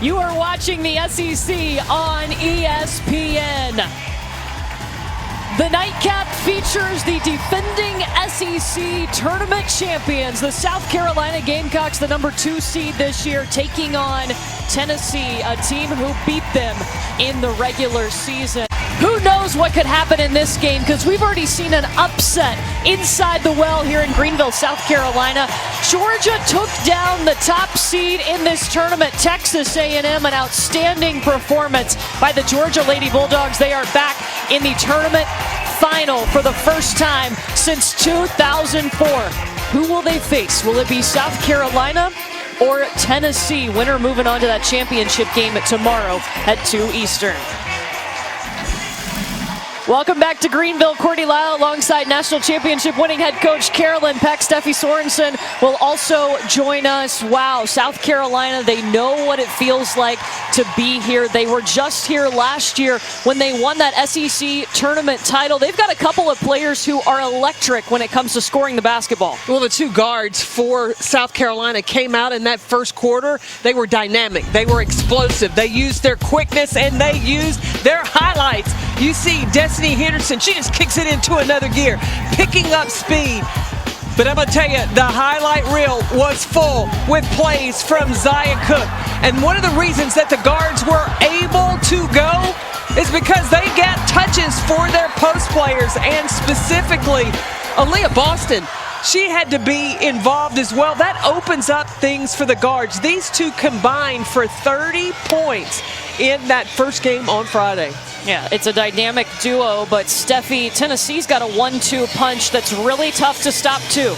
You are watching the SEC on ESPN. The nightcap features the defending SEC tournament champions, the South Carolina Gamecocks, the #2 seed this year, taking on Tennessee, a team who beat them in the regular season. Who knows what could happen in this game, because we've already seen an upset inside the well here in Greenville, South Carolina. Georgia took down the top seed in this tournament, Texas A&M, an outstanding performance by the Georgia Lady Bulldogs. They are back in the tournament final for the first time since 2004. Who will they face? Will it be South Carolina or Tennessee? Winner moving on to that championship game tomorrow at 2 Eastern. Welcome back to Greenville. Courtney Lyle alongside national championship winning head coach Carolyn Peck. Steffi Sorensen will also join us. Wow, South Carolina, they know what it feels like to be here. They were just here last year when they won that SEC tournament title. They've got a couple of players who are electric when it comes to scoring the basketball. Well, the two guards for South Carolina came out in that first quarter. They were dynamic. They were explosive. They used their quickness and they used their highlights. You see Destiny Henderson, she just kicks it into another gear, picking up speed. But I'm going to tell you, the highlight reel was full with plays from Zia Cook. And one of the reasons that the guards were able to go is because they got touches for their post players, and specifically Aaliyah Boston. She had to be involved as well. That opens up things for the guards. These two combined for 30 points in that first game on Friday. Yeah, it's a dynamic duo, but Steffi, Tennessee's got a 1-2 punch that's really tough to stop too.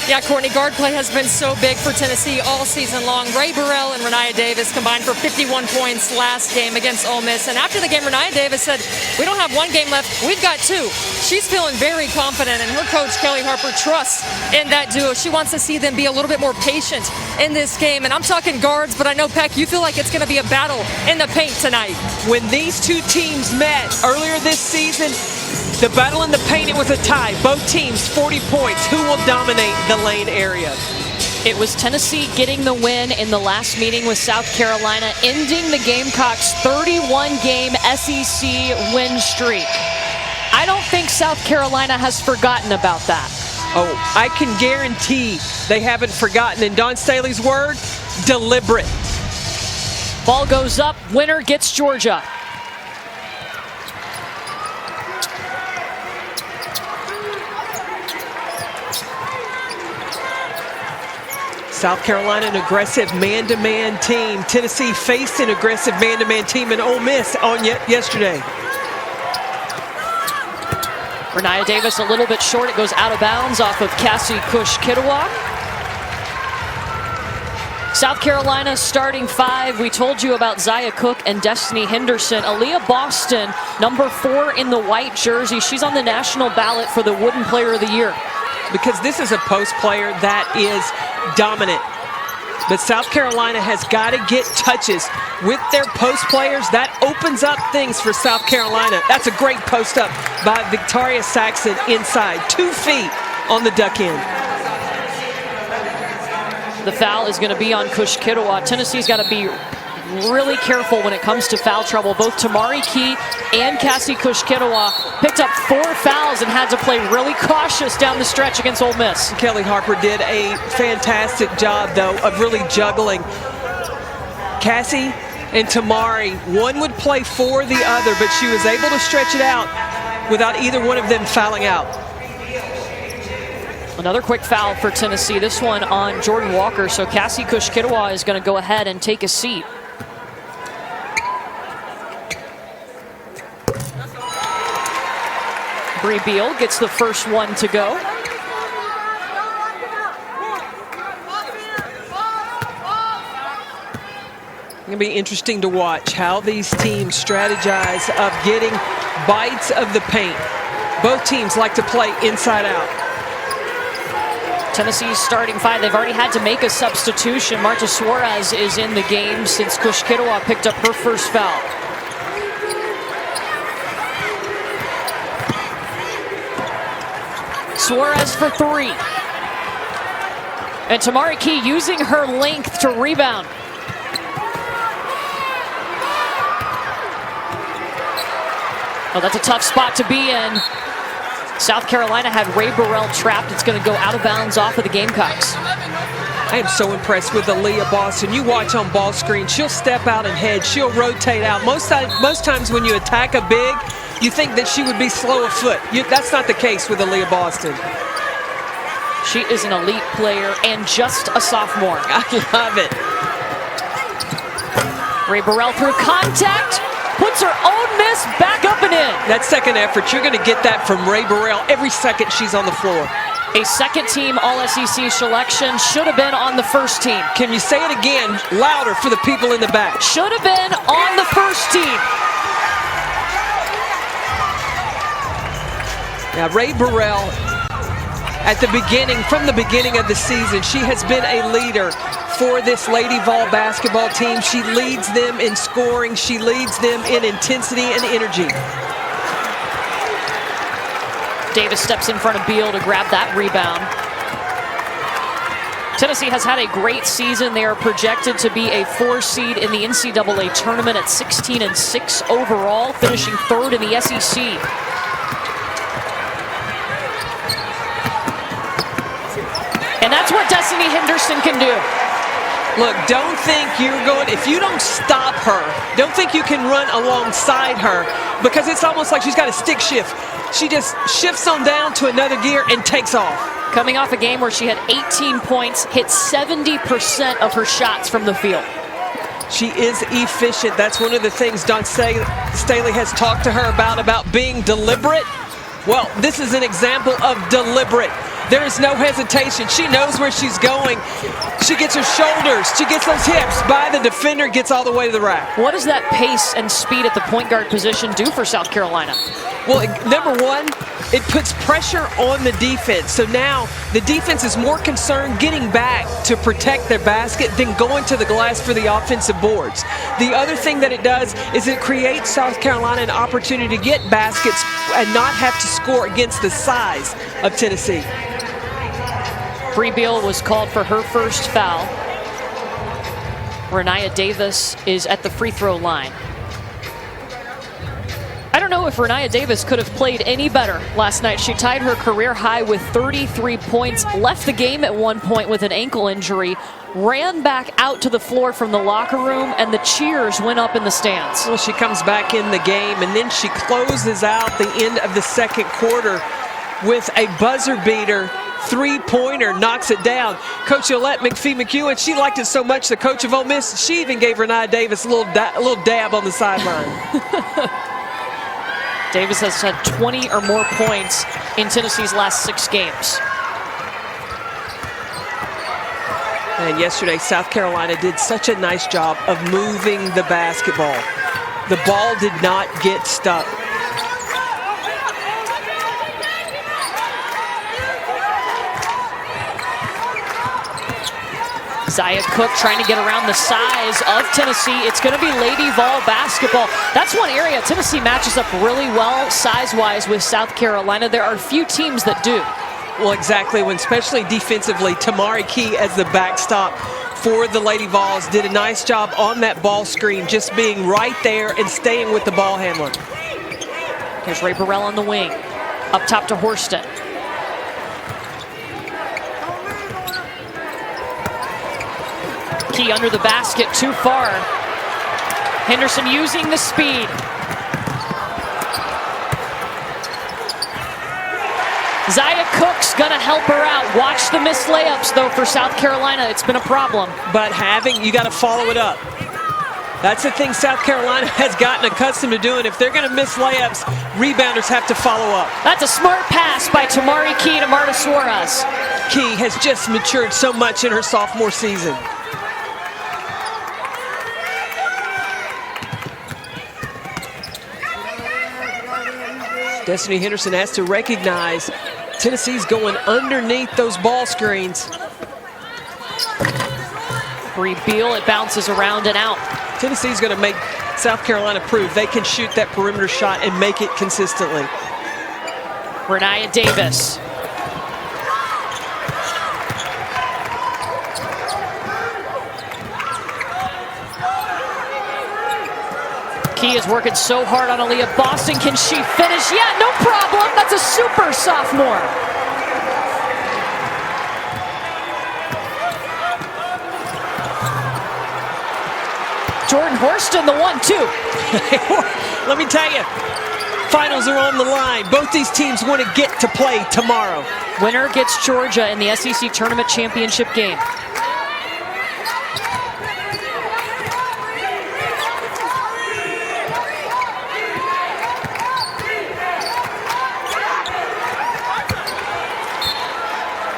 Yeah, Courtney, guard play has been so big for Tennessee all season long. Ray Burrell and Rennia Davis combined for 51 points last game against Ole Miss. And after the game, Rennia Davis said, we don't have one game left, we've got two. She's feeling very confident, and her coach, Kelly Harper, trusts in that duo. She wants to see them be a little bit more patient in this game. And I'm talking guards, but I know, Peck, you feel like it's going to be a battle in the paint tonight. When these two teams met earlier this season, the battle in the paint, it was a tie. Both teams, 40 points. Who will dominate the lane area? It was Tennessee getting the win in the last meeting with South Carolina, ending the Gamecocks' 31-game SEC win streak. I don't think South Carolina has forgotten about that. Oh, I can guarantee they haven't forgotten. In Don Staley's word, deliberate. Ball goes up, winner gets Georgia. South Carolina, an aggressive man-to-man team. Tennessee faced an aggressive man-to-man team in Ole Miss on yesterday. Rennia Davis a little bit short. It goes out of bounds off of Cassie Cush-Kittiwah. South Carolina starting five. We told you about Zia Cook and Destiny Henderson. Aaliyah Boston, #4 in the white jersey. She's on the national ballot for the Wooden Player of the Year. Because this is a post player that is dominant. But South Carolina has got to get touches with their post players. That opens up things for South Carolina. That's a great post up by Victoria Saxon inside. 2 feet on the duck end. The foul is going to be on Cush-Kittiwah. Tennessee's got to be really careful when it comes to foul trouble. Both Tamari Key and Cassie Cush-Kittiwah picked up 4 fouls and had to play really cautious down the stretch against Ole Miss. Kelly Harper did a fantastic job, though, of really juggling. Cassie and Tamari, one would play for the other, but she was able to stretch it out without either one of them fouling out. Another quick foul for Tennessee, this one on Jordan Walker, so Cassie Cush-Kittiwah is going to go ahead and take a seat. Bree Beal gets the first one to go. It's going to be interesting to watch how these teams strategize of getting bites of the paint. Both teams like to play inside out. Tennessee's starting five. They've already had to make a substitution. Marta Suarez is in the game since Cush-Kittiwah picked up her first foul. Suarez for 3. And Tamari Key using her length to rebound. Oh, that's a tough spot to be in. South Carolina had Ray Burrell trapped. It's going to go out of bounds off of the Gamecocks. I am so impressed with Aaliyah Boston. You watch on ball screen, she'll step out and head, she'll rotate out. Most times when you attack a big, you think that she would be slow of foot. That's not the case with Aaliyah Boston. She is an elite player and just a sophomore. I love it. Ray Burrell through contact, puts her own miss back up and in. That second effort, you're going to get that from Ray Burrell every second she's on the floor. A second-team All-SEC selection, should have been on the first team. Can you say it again louder for the people in the back? Should have been on the first team. Now, Ray Burrell, from the beginning of the season, she has been a leader for this Lady Vol basketball team. She leads them in scoring. She leads them in intensity and energy. Davis steps in front of Beal to grab that rebound. Tennessee has had a great season. They are projected to be a 4 seed in the NCAA tournament at 16-6 overall, finishing 3rd in the SEC. And that's what Destiny Henderson can do. Look, don't think if you don't stop her, don't think you can run alongside her, because it's almost like she's got a stick shift. She just shifts on down to another gear and takes off. Coming off a game where she had 18 points, hit 70% of her shots from the field. She is efficient. That's one of the things Don Staley has talked to her about being deliberate. Well, this is an example of deliberate. There is no hesitation. She knows where she's going. She gets her shoulders. She gets those hips by the defender, gets all the way to the rack. What does that pace and speed at the point guard position do for South Carolina? Well, number one, it puts pressure on the defense. So now the defense is more concerned getting back to protect their basket than going to the glass for the offensive boards. The other thing that it does is it creates South Carolina an opportunity to get baskets and not have to score against the size of Tennessee. Bree Beal was called for her first foul. Rennia Davis is at the free throw line. I don't know if Rennia Davis could have played any better last night. She tied her career high with 33 points, left the game at one point with an ankle injury, ran back out to the floor from the locker room, and the cheers went up in the stands. Well, she comes back in the game, and then she closes out the end of the second quarter with a buzzer beater. Three-pointer, knocks it down. Coach Yolette McPhee-McEwen, she liked it so much, the coach of Ole Miss, she even gave Rennia Davis a little dab on the sideline. Davis has had 20 or more points in Tennessee's last 6 games. And yesterday, South Carolina did such a nice job of moving the basketball. The ball did not get stuck. Zaya Cook trying to get around the size of Tennessee. It's going to be Lady Vol basketball. That's one area Tennessee matches up really well size-wise with South Carolina. There are few teams that do. Well, exactly, when especially defensively, Tamari Key as the backstop for the Lady Vols did a nice job on that ball screen, just being right there and staying with the ball handler. Here's Ray Burrell on the wing. Up top to Horston. Key under the basket, too far. Henderson using the speed. Zaya Cook's gonna help her out. Watch the missed layups though for South Carolina. It's been a problem. But you gotta follow it up. That's the thing South Carolina has gotten accustomed to doing. If they're gonna miss layups, rebounders have to follow up. That's a smart pass by Tamari Key to Marta Suarez. Key has just matured so much in her sophomore season. Destiny Henderson has to recognize Tennessee's going underneath those ball screens. Bree Beal, it bounces around and out. Tennessee's going to make South Carolina prove they can shoot that perimeter shot and make it consistently. Rennia Davis. Key is working so hard on Aaliyah Boston. Can she finish? Yeah, no problem. That's a super sophomore. Jordan Horston, the 1-2. Let me tell you, finals are on the line. Both these teams want to get to play tomorrow. Winner gets Georgia in the SEC Tournament Championship game.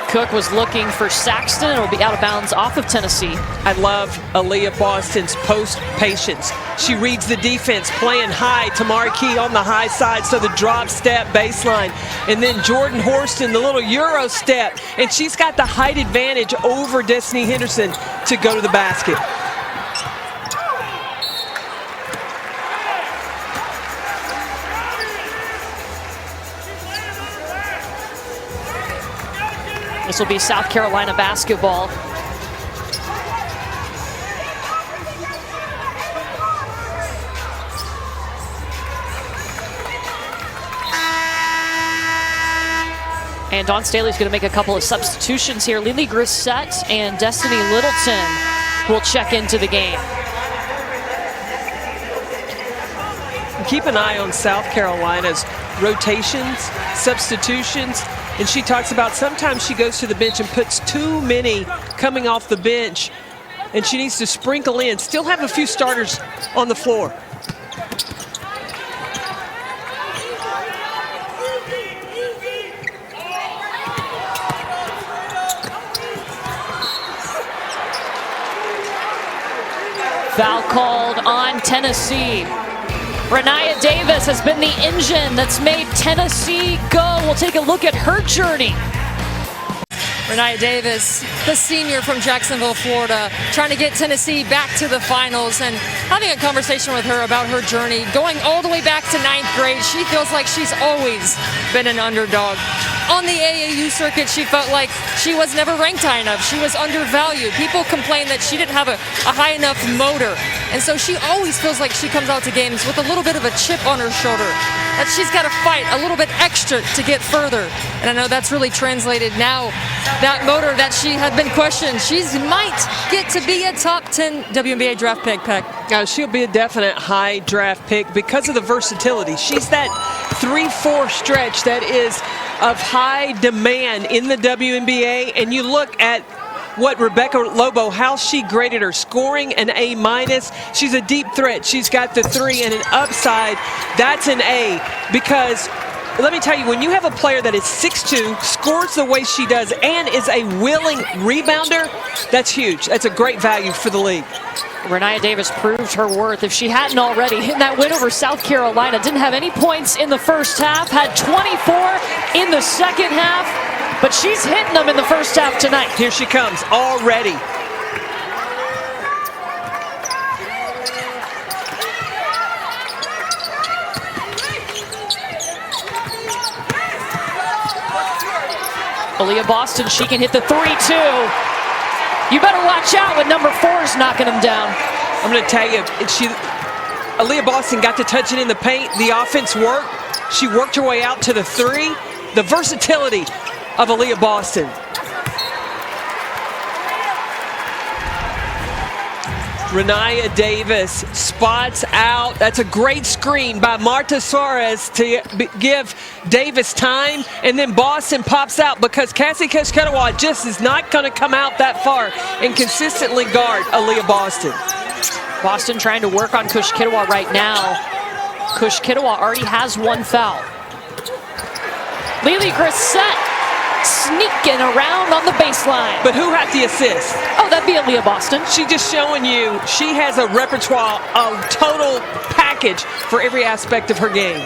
Cook was looking for Saxton. It'll be out of bounds off of Tennessee. I love Aaliyah Boston's post patience. She reads the defense, playing high. Tamari Key on the high side, so the drop step baseline. And then Jordan Horston, the little Euro step. And she's got the height advantage over Destiny Henderson to go to the basket. This will be South Carolina basketball. And Dawn Staley's going to make a couple of substitutions here. Lily Grissett and Destiny Littleton will check into the game. Keep an eye on South Carolina's rotations, substitutions, and she talks about sometimes she goes to the bench and puts too many coming off the bench, and she needs to sprinkle in, still have a few starters on the floor. Foul called on Tennessee. Rennia Davis has been the engine that's made Tennessee go. We'll take a look at her journey. Rennia Davis, the senior from Jacksonville, Florida, trying to get Tennessee back to the finals, and having a conversation with her about her journey, going all the way back to 9th grade. She feels like she's always been an underdog. On the AAU circuit, she felt like she was never ranked high enough. She was undervalued. People complained that she didn't have a high enough motor. And so she always feels like she comes out to games with a little bit of a chip on her shoulder, that she's got to fight a little bit extra to get further. And I know that's really translated now. That motor that she had been questioned, she might get to be a top 10 WNBA draft pick, Peck. She'll be a definite high draft pick because of the versatility. She's that 3-4 stretch that is of high demand in the WNBA, and you look at what Rebecca Lobo, how she graded her, scoring an A-. She's a deep threat. She's got the 3 and an upside. That's an A, because let me tell you, when you have a player that is 6'2", scores the way she does, and is a willing rebounder, that's huge. That's a great value for the league. Rennia Davis proved her worth, if she hadn't already, in that win over South Carolina. Didn't have any points in the first half, had 24 in the second half, but she's hitting them in the first half tonight. Here she comes already. Aaliyah Boston, she can hit the 3 too. You better watch out when number 4 is knocking them down. I'm going to tell you, Aaliyah Boston got to touch it in the paint. The offense worked. She worked her way out to the 3. The versatility of Aaliyah Boston. Rennia Davis spots out. That's a great screen by Marta Suarez to give Davis time, and then Boston pops out because Cassie Keshketawat just is not going to come out that far and consistently guard Aaliyah Boston. Boston trying to work on Keshketawat right now. Keshketawat already has 1 foul. Lily Grissett sneaking around on the baseline. But who had the assist? Oh, that'd be Aaliyah Boston. She's just showing you she has a repertoire, a total package for every aspect of her game.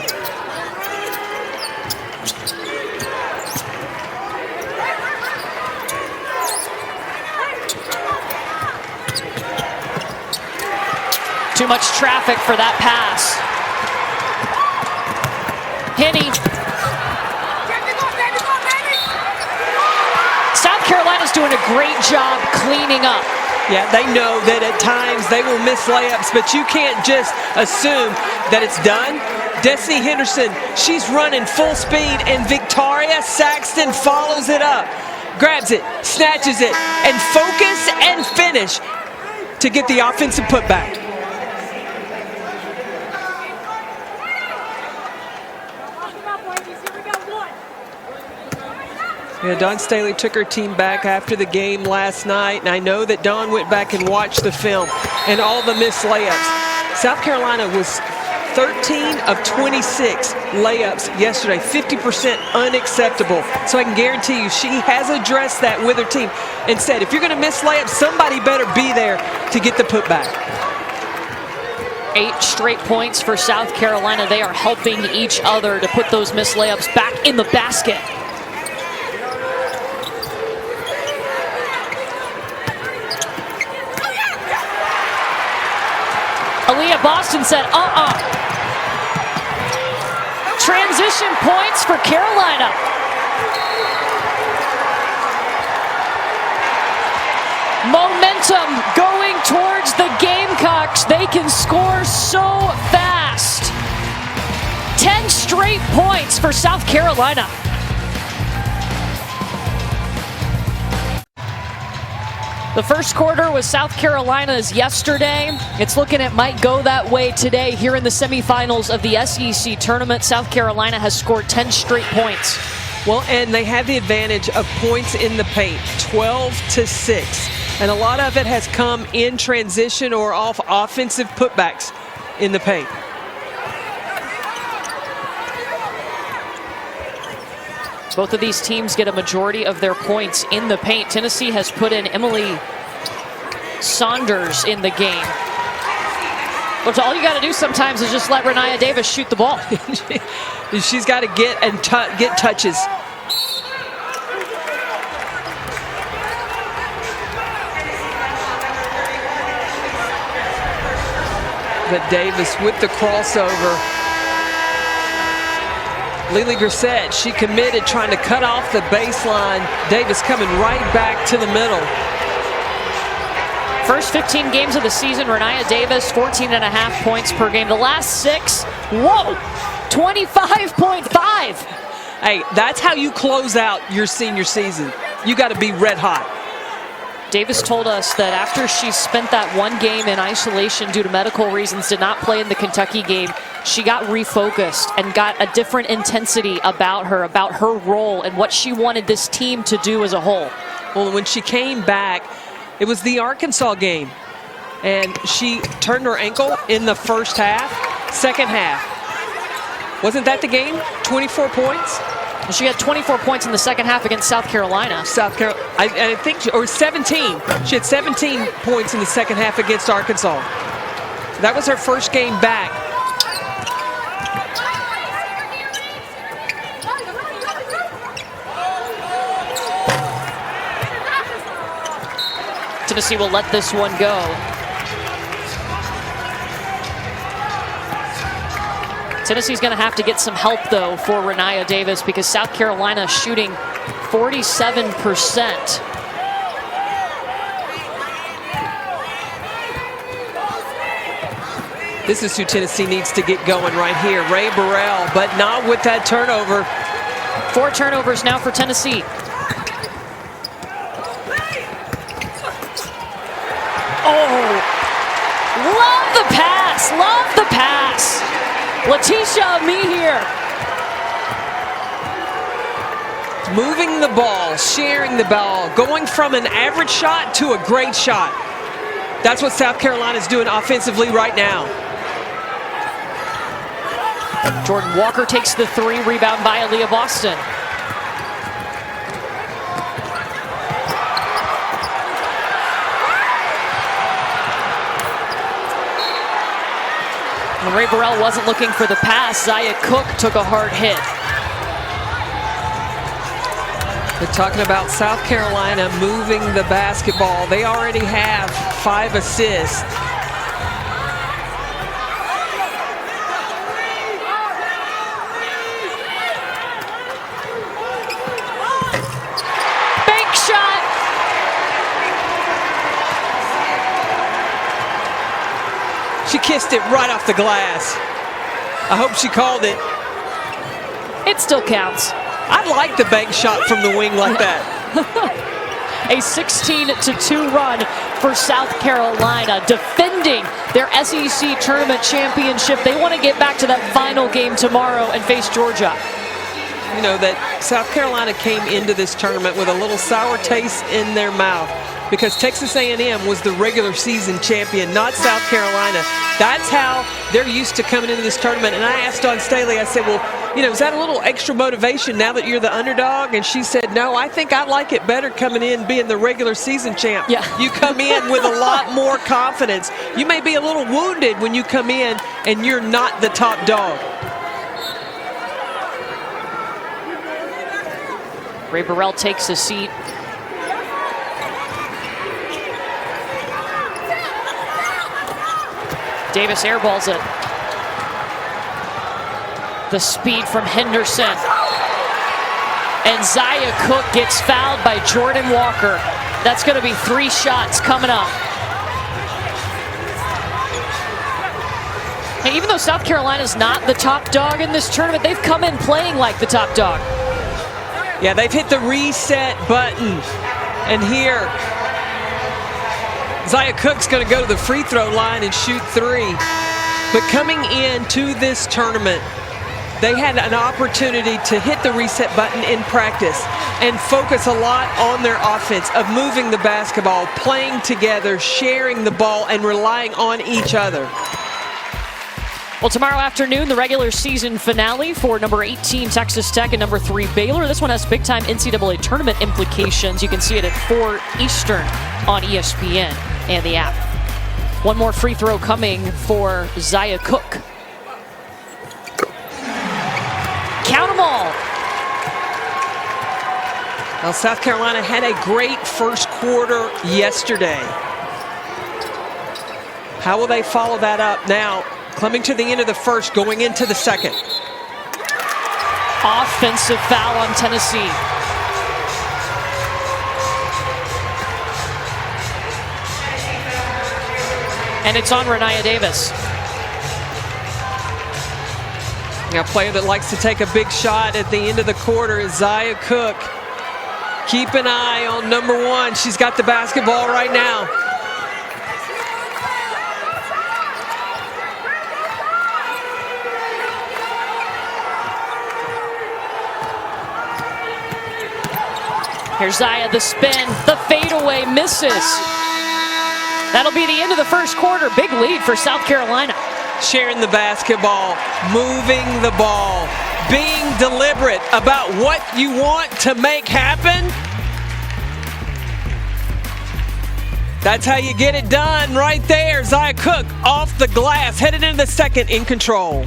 Too much traffic for that pass. Henny. South Carolina's doing a great job cleaning up. Yeah, they know that at times they will miss layups, but you can't just assume that it's done. Destiny Henderson, she's running full speed, and Victoria Saxton follows it up. Grabs it, snatches it, and focus and finish to get the offensive putback. Yeah, Dawn Staley took her team back after the game last night, and I know that Dawn went back and watched the film and all the missed layups. South Carolina was 13 of 26 layups yesterday, 50% unacceptable. So I can guarantee you she has addressed that with her team and said, if you're going to miss layups, somebody better be there to get the putback. 8 straight points for South Carolina. They are helping each other to put those missed layups back in the basket. Aaliyah Boston said, Transition points for Carolina. Momentum going towards the Gamecocks. They can score so fast. 10 straight points for South Carolina. The first quarter was South Carolina's yesterday. It's looking it might go that way today here in the semifinals of the SEC tournament. South Carolina has scored 10 straight points. Well, and they have the advantage of points in the paint, 12-6. And a lot of it has come in transition or off offensive putbacks in the paint. Both of these teams get a majority of their points in the paint. Tennessee has put in Emily Saunders in the game. But all you got to do sometimes is just let Rennia Davis shoot the ball. She's got to get and get touches. But Davis with the crossover. Lily Grissett, she committed, trying to cut off the baseline. Davis coming right back to the middle. First 15 games of the season, Rennia Davis, 14.5 points per game. The last 6, 25.5. Hey, that's how you close out your senior season. You got to be red hot. Davis told us that after she spent that one game in isolation due to medical reasons, did not play in the Kentucky game, she got refocused and got a different intensity about her role and what she wanted this team to do as a whole. Well, when she came back, it was the Arkansas game, and she turned her ankle in the first half. Second half, wasn't that the game? 24 points? She had 24 points in the second half against South Carolina. I think, or 17. She had 17 points in the second half against Arkansas. That was her first game back. Tennessee will let this one go. Tennessee's going to have to get some help, though, for Rennia Davis, because South Carolina is shooting 47%. This is who Tennessee needs to get going right here. Ray Burrell, but not with that turnover. 4 turnovers now for Tennessee. Oh, love the pass, love the pass. Letitia Mehier. Moving the ball, sharing the ball, going from an average shot to a great shot. That's what South Carolina's doing offensively right now. Jordan Walker takes the 3, rebound by Aaliyah Boston. When Ray Burrell wasn't looking for the pass, Zaya Cook took a hard hit. We're talking about South Carolina moving the basketball. They already have 5 assists. Bank shot. She kissed it right off the glass. I hope she called it. It still counts. I like the bank shot from the wing like that. A 16-2 run for South Carolina, defending their SEC tournament championship. They want to get back to that final game tomorrow and face Georgia. You know that South Carolina came into this tournament with a little sour taste in their mouth because Texas A&M was the regular season champion, not South Carolina. That's how they're used to coming into this tournament. And I asked Dawn Staley, I said, well, you know, is that a little extra motivation now that you're the underdog? And she said, no, I think I like it better coming in being the regular season champ. Yeah. You come in with a lot more confidence. You may be a little wounded when you come in and you're not the top dog. Ray Burrell takes a seat. Davis airballs it. The speed from Henderson. And Zia Cook gets fouled by Jordan Walker. That's going to be 3 shots coming up. And even though South Carolina's not the top dog in this tournament, they've come in playing like the top dog. Yeah, they've hit the reset button. And here, Zia Cook's going to go to the free throw line and shoot 3. But coming into this tournament, they had an opportunity to hit the reset button in practice and focus a lot on their offense of moving the basketball, playing together, sharing the ball, and relying on each other. Well, tomorrow afternoon, the regular season finale for number 18 Texas Tech and number 3 Baylor. This one has big-time NCAA tournament implications. You can see it at 4 Eastern on ESPN and the app. One more free throw coming for Zia Cook. Count them all. Well, South Carolina had a great first quarter yesterday. How will they follow that up now? Coming to the end of the first, going into the second. Offensive foul on Tennessee. And it's on Rennia Davis. A player that likes to take a big shot at the end of the quarter is Zia Cook. Keep an eye on number 1. She's got the basketball right now. Here's Zia, the spin, the fadeaway misses. That'll be the end of the first quarter. Big lead for South Carolina. Sharing the basketball, moving the ball, being deliberate about what you want to make happen. That's how you get it done right there. Zia Cook off the glass, headed into the second in control.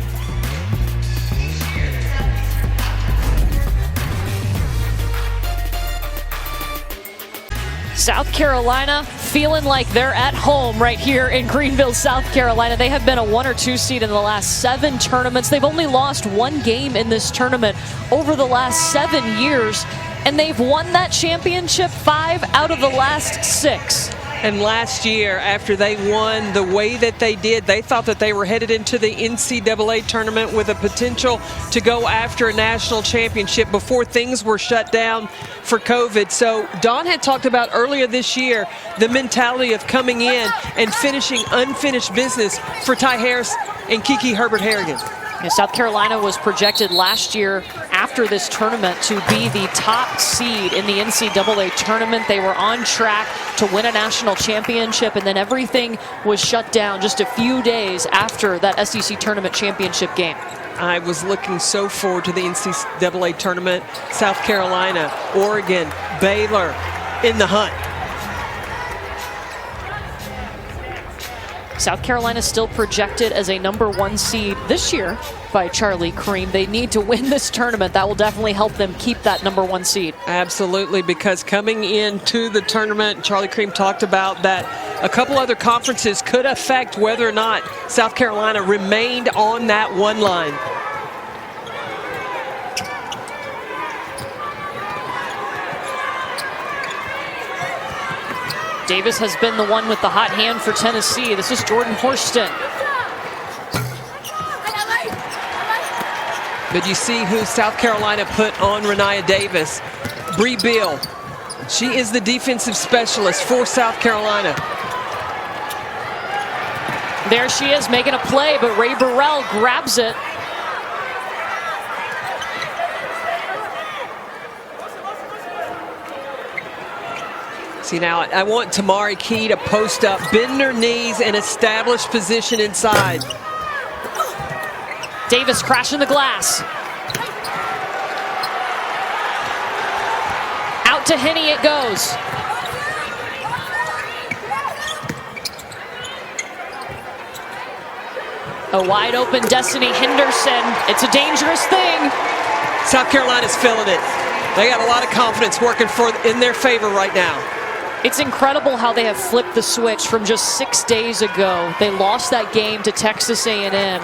South Carolina feeling like they're at home right here in Greenville, South Carolina. They have been a 1 or 2 seed in the last 7 tournaments. They've only lost 1 game in this tournament over the last 7 years, and they've won that championship 5 out of the last 6. And last year, after they won the way that they did, they thought that they were headed into the NCAA tournament with a potential to go after a national championship before things were shut down for COVID. So Dawn had talked about earlier this year the mentality of coming in and finishing unfinished business for Ty Harris and Kiki Herbert-Harrigan. South Carolina was projected last year after this tournament to be the top seed in the NCAA tournament. They were on track to win a national championship, and then everything was shut down just a few days after that SEC tournament championship game. I was looking so forward to the NCAA tournament. South Carolina, Oregon, Baylor in the hunt. South Carolina still projected as a number 1 seed this year by Charlie Cream. They need to win this tournament. That will definitely help them keep that number 1 seed. Absolutely, because coming into the tournament, Charlie Cream talked about that a couple other conferences could affect whether or not South Carolina remained on that 1 line. Davis has been the one with the hot hand for Tennessee. This is Jordan Horston. But you see who South Carolina put on Rennia Davis. Bree Beal. She is the defensive specialist for South Carolina. There she is making a play, but Ray Burrell grabs it. See, now I want Tamari Key to post up, bend her knees, and establish position inside. Davis crashing the glass. Out to Henney it goes. A wide open Destiny Henderson. It's a dangerous thing. South Carolina's feeling it. They got a lot of confidence working in their favor right now. It's incredible how they have flipped the switch from just 6 days ago. They lost that game to Texas A&M,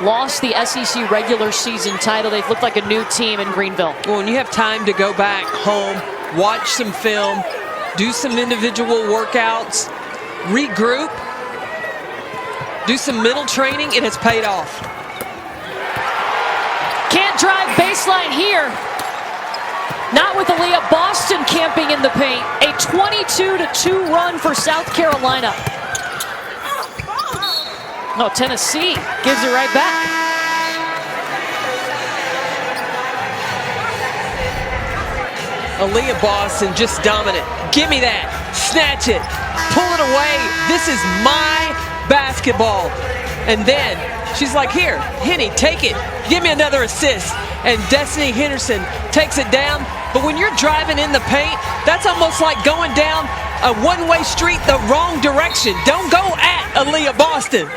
lost the SEC regular season title. They've looked like a new team in Greenville. Well, when you have time to go back home, watch some film, do some individual workouts, regroup, do some mental training, it has paid off. Can't drive baseline here. Not with Aaliyah Boston camping in the paint. A 22-2 run for South Carolina. No, Tennessee gives it right back. Aaliyah Boston just dominant. Give me that. Snatch it. Pull it away. This is my basketball. And then she's like, here, Henny, take it. Give me another assist. And Destiny Henderson takes it down. But when you're driving in the paint, that's almost like going down a one-way street the wrong direction. Don't go at Aaliyah Boston.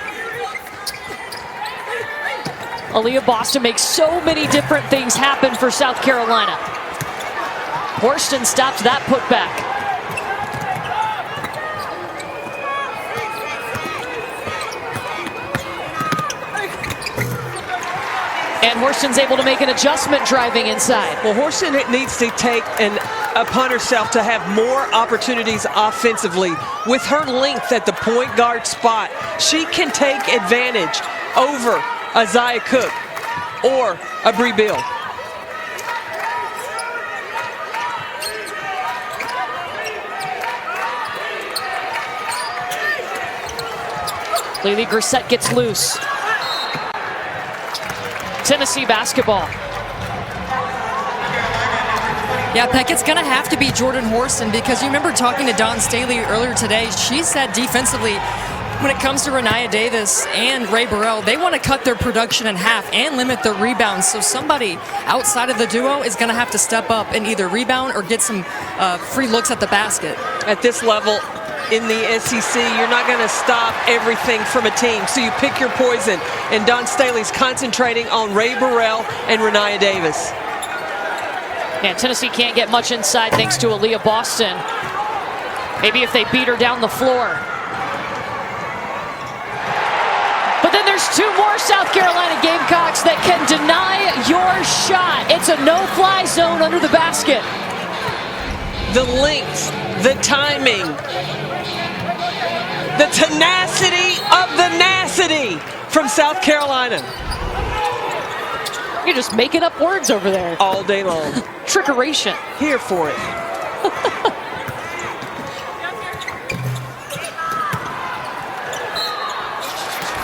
Aaliyah Boston makes so many different things happen for South Carolina. Horston stops that putback. And Horston's able to make an adjustment driving inside. Well, Horston needs to take upon herself to have more opportunities offensively. With her length at the point guard spot, she can take advantage over Isaiah Cook or a Bree Beal. Lily Grissett gets loose. Tennessee basketball. Yeah, Peck, it's going to have to be Jordan Horston because you remember talking to Dawn Staley earlier today. She said defensively, when it comes to Rennia Davis and Ray Burrell, they want to cut their production in half and limit their rebounds. So somebody outside of the duo is going to have to step up and either rebound or get some free looks at the basket. At this level in the SEC, you're not going to stop everything from a team. So you pick your poison. And Dawn Staley's concentrating on Ray Burrell and Rennia Davis. And Tennessee can't get much inside thanks to Aaliyah Boston. Maybe if they beat her down the floor. But then there's two more South Carolina Gamecocks that can deny your shot. It's a no-fly zone under the basket. The length, the timing, the tenacity of the nacity from South Carolina. You're just making up words over there. All day long. Trickeration. Here for it.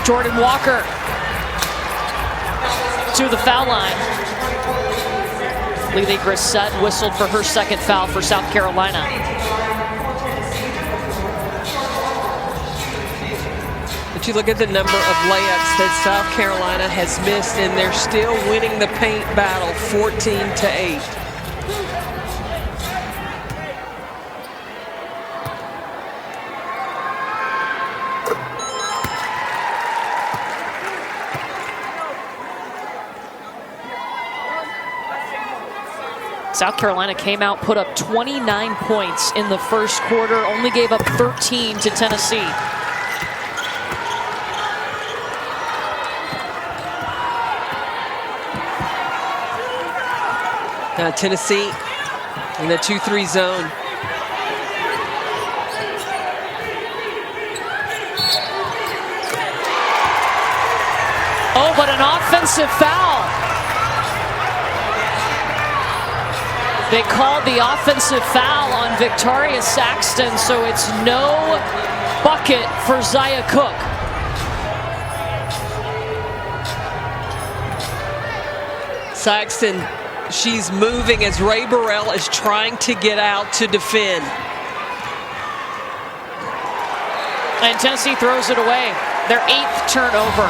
Jordan Walker to the foul line. Lily Grissett whistled for her second foul for South Carolina. But you look at the number of layups that South Carolina has missed, and they're still winning the paint battle 14-8. South Carolina came out, put up 29 points in the first quarter, only gave up 13 to Tennessee. Now Tennessee in the 2-3 zone. Oh, but an offensive foul. They called the offensive foul on Victoria Saxton, so it's no bucket for Zaya Cook. Saxton, she's moving as Ray Burrell is trying to get out to defend. And Tennessee throws it away. Their 8th turnover.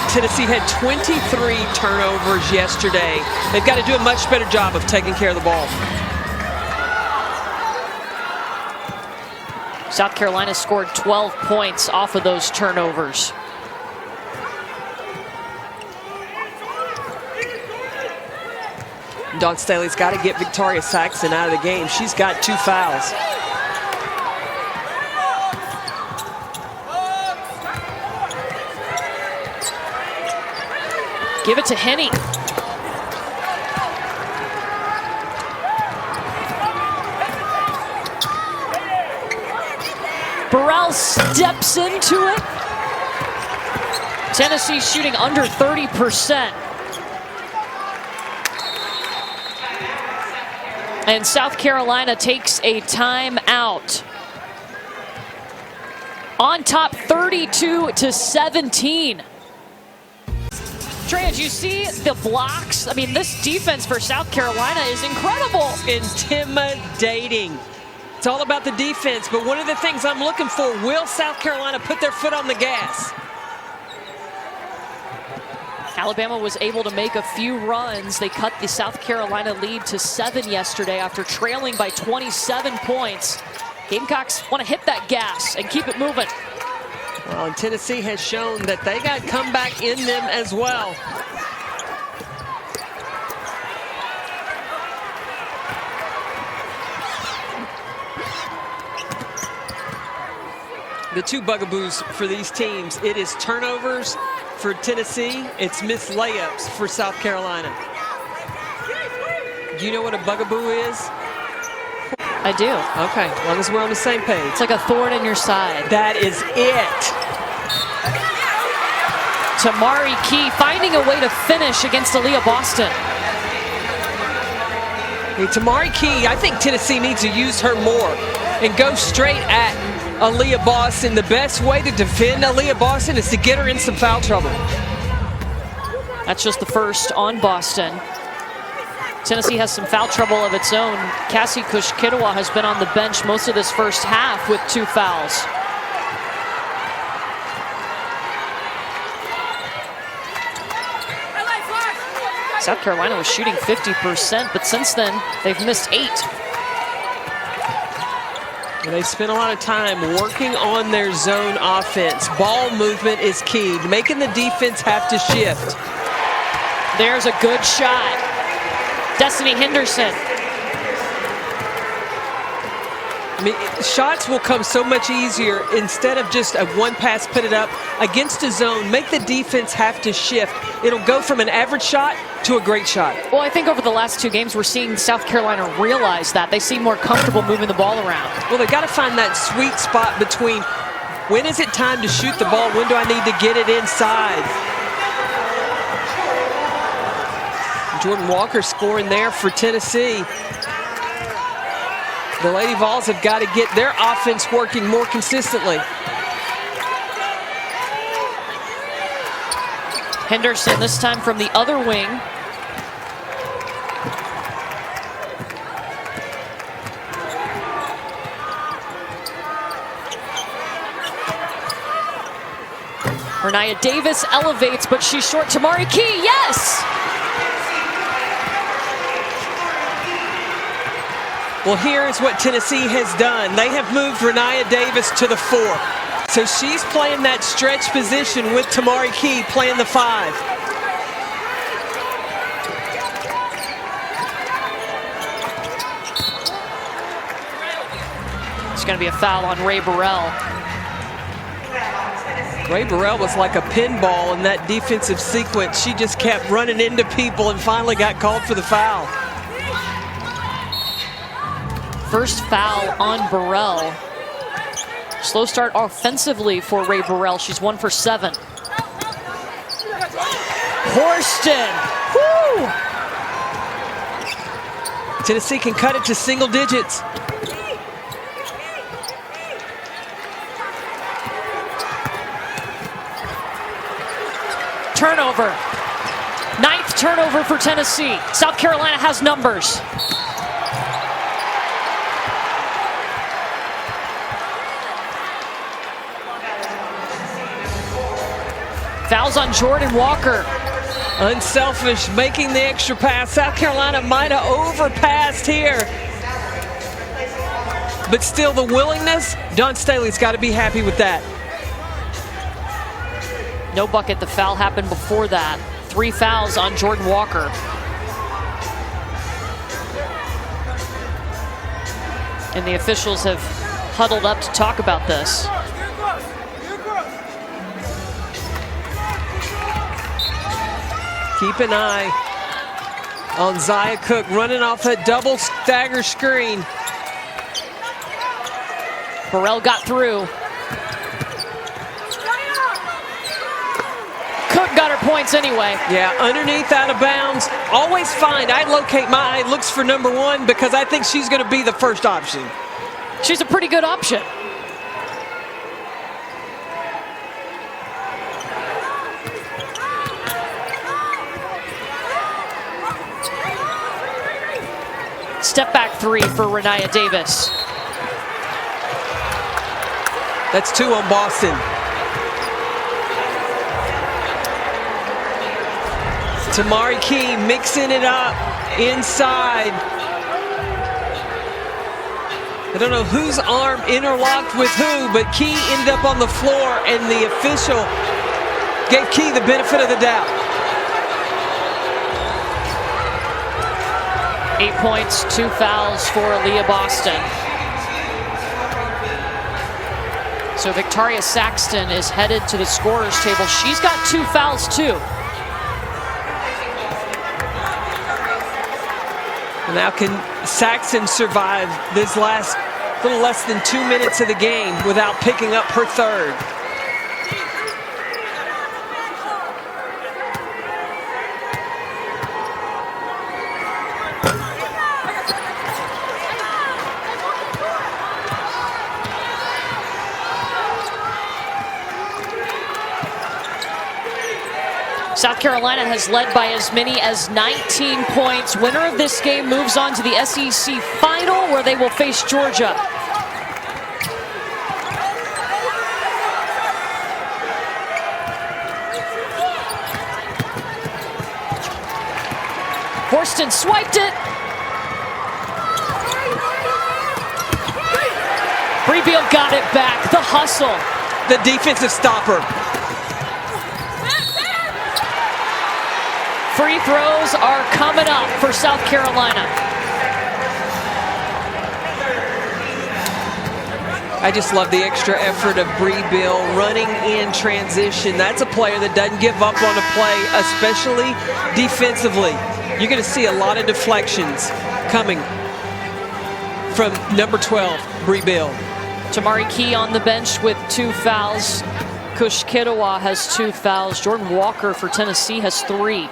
Tennessee had 23 turnovers yesterday. They've got to do a much better job of taking care of the ball. South Carolina scored 12 points off of those turnovers. Dawn Staley's got to get Victoria Saxton out of the game. She's got 2 fouls. Give it to Henny. Burrell steps into it. Tennessee shooting under 30%. And South Carolina takes a timeout. On top 32-17. Trey, did you see the blocks? I mean, this defense for South Carolina is incredible. Intimidating. It's all about the defense, but one of the things I'm looking for, will South Carolina put their foot on the gas? Alabama was able to make a few runs. They cut the South Carolina lead to 7 yesterday after trailing by 27 points. Gamecocks want to hit that gas and keep it moving. Well, and Tennessee has shown that they got comeback in them as well. The 2 bugaboos for these teams, it is turnovers for Tennessee, it's missed layups for South Carolina. Do you know what a bugaboo is? I do. Okay, as long as we're on the same page. It's like a thorn in your side. That is it. Tamari Key finding a way to finish against Aaliyah Boston. Hey, Tamari Key, I think Tennessee needs to use her more and go straight at Aaliyah Boston. The best way to defend Aaliyah Boston is to get her in some foul trouble. That's just the first on Boston. Tennessee has some foul trouble of its own. Cassie Kushkitawa has been on the bench most of this first half with 2 fouls. South Carolina was shooting 50%, but since then, they've missed 8. They spent a lot of time working on their zone offense. Ball movement is key, making the defense have to shift. There's a good shot. Destiny Henderson. I mean, shots will come so much easier instead of just a one pass, put it up against a zone. Make the defense have to shift. It'll go from an average shot to a great shot. Well, I think over the last 2 games, we're seeing South Carolina realize that. They seem more comfortable moving the ball around. Well, they got to find that sweet spot between when is it time to shoot the ball, when do I need to get it inside. Jordan Walker scoring there for Tennessee. The Lady Vols have got to get their offense working more consistently. Henderson this time from the other wing. Rennia Davis elevates, but she's short. Tamari Key, yes! Well, here's what Tennessee has done. They have moved Rennia Davis to the 4. So she's playing that stretch position with Tamari Key playing the 5. It's going to be a foul on Ray Burrell. Ray Burrell was like a pinball in that defensive sequence. She just kept running into people and finally got called for the foul. First foul on Burrell. Slow start offensively for Ray Burrell. She's 1 for 7. Horston. Woo! Tennessee can cut it to single digits. Turnover. 9th turnover for Tennessee. South Carolina has numbers. Fouls on Jordan Walker. Unselfish, making the extra pass. South Carolina might have overpassed here. But still the willingness, Don Staley's got to be happy with that. No bucket, the foul happened before that. 3 fouls on Jordan Walker. And the officials have huddled up to talk about this. Keep an eye on Zia Cook running off that double stagger screen. Burrell got through. Cook got her points anyway. Yeah, underneath, out of bounds. Always find, I locate my eye, looks for number 1 because I think she's going to be the first option. She's a pretty good option. Step back 3 for Rennia Davis. That's 2 on Boston. Tamari Key mixing it up inside. I don't know whose arm interlocked with who, but Key ended up on the floor and the official gave Key the benefit of the doubt. 8 points, 2 fouls for Leah Boston. So Victoria Saxton is headed to the scorer's table. She's got 2 fouls too. Now can Saxton survive this last little less than 2 minutes of the game without picking up her 3rd? South Carolina has led by as many as 19 points. Winner of this game moves on to the SEC Final, where they will face Georgia. Horston swiped it. Greenville got it back. The hustle. The defensive stopper. Free throws are coming up for South Carolina. I just love the extra effort of Bree Bill running in transition. That's a player that doesn't give up on a play, especially defensively. You're going to see a lot of deflections coming from number 12, Bree Bill. Tamari Key on the bench with 2 fouls. Kush Kiddawa has 2 fouls. Jordan Walker for Tennessee has 3.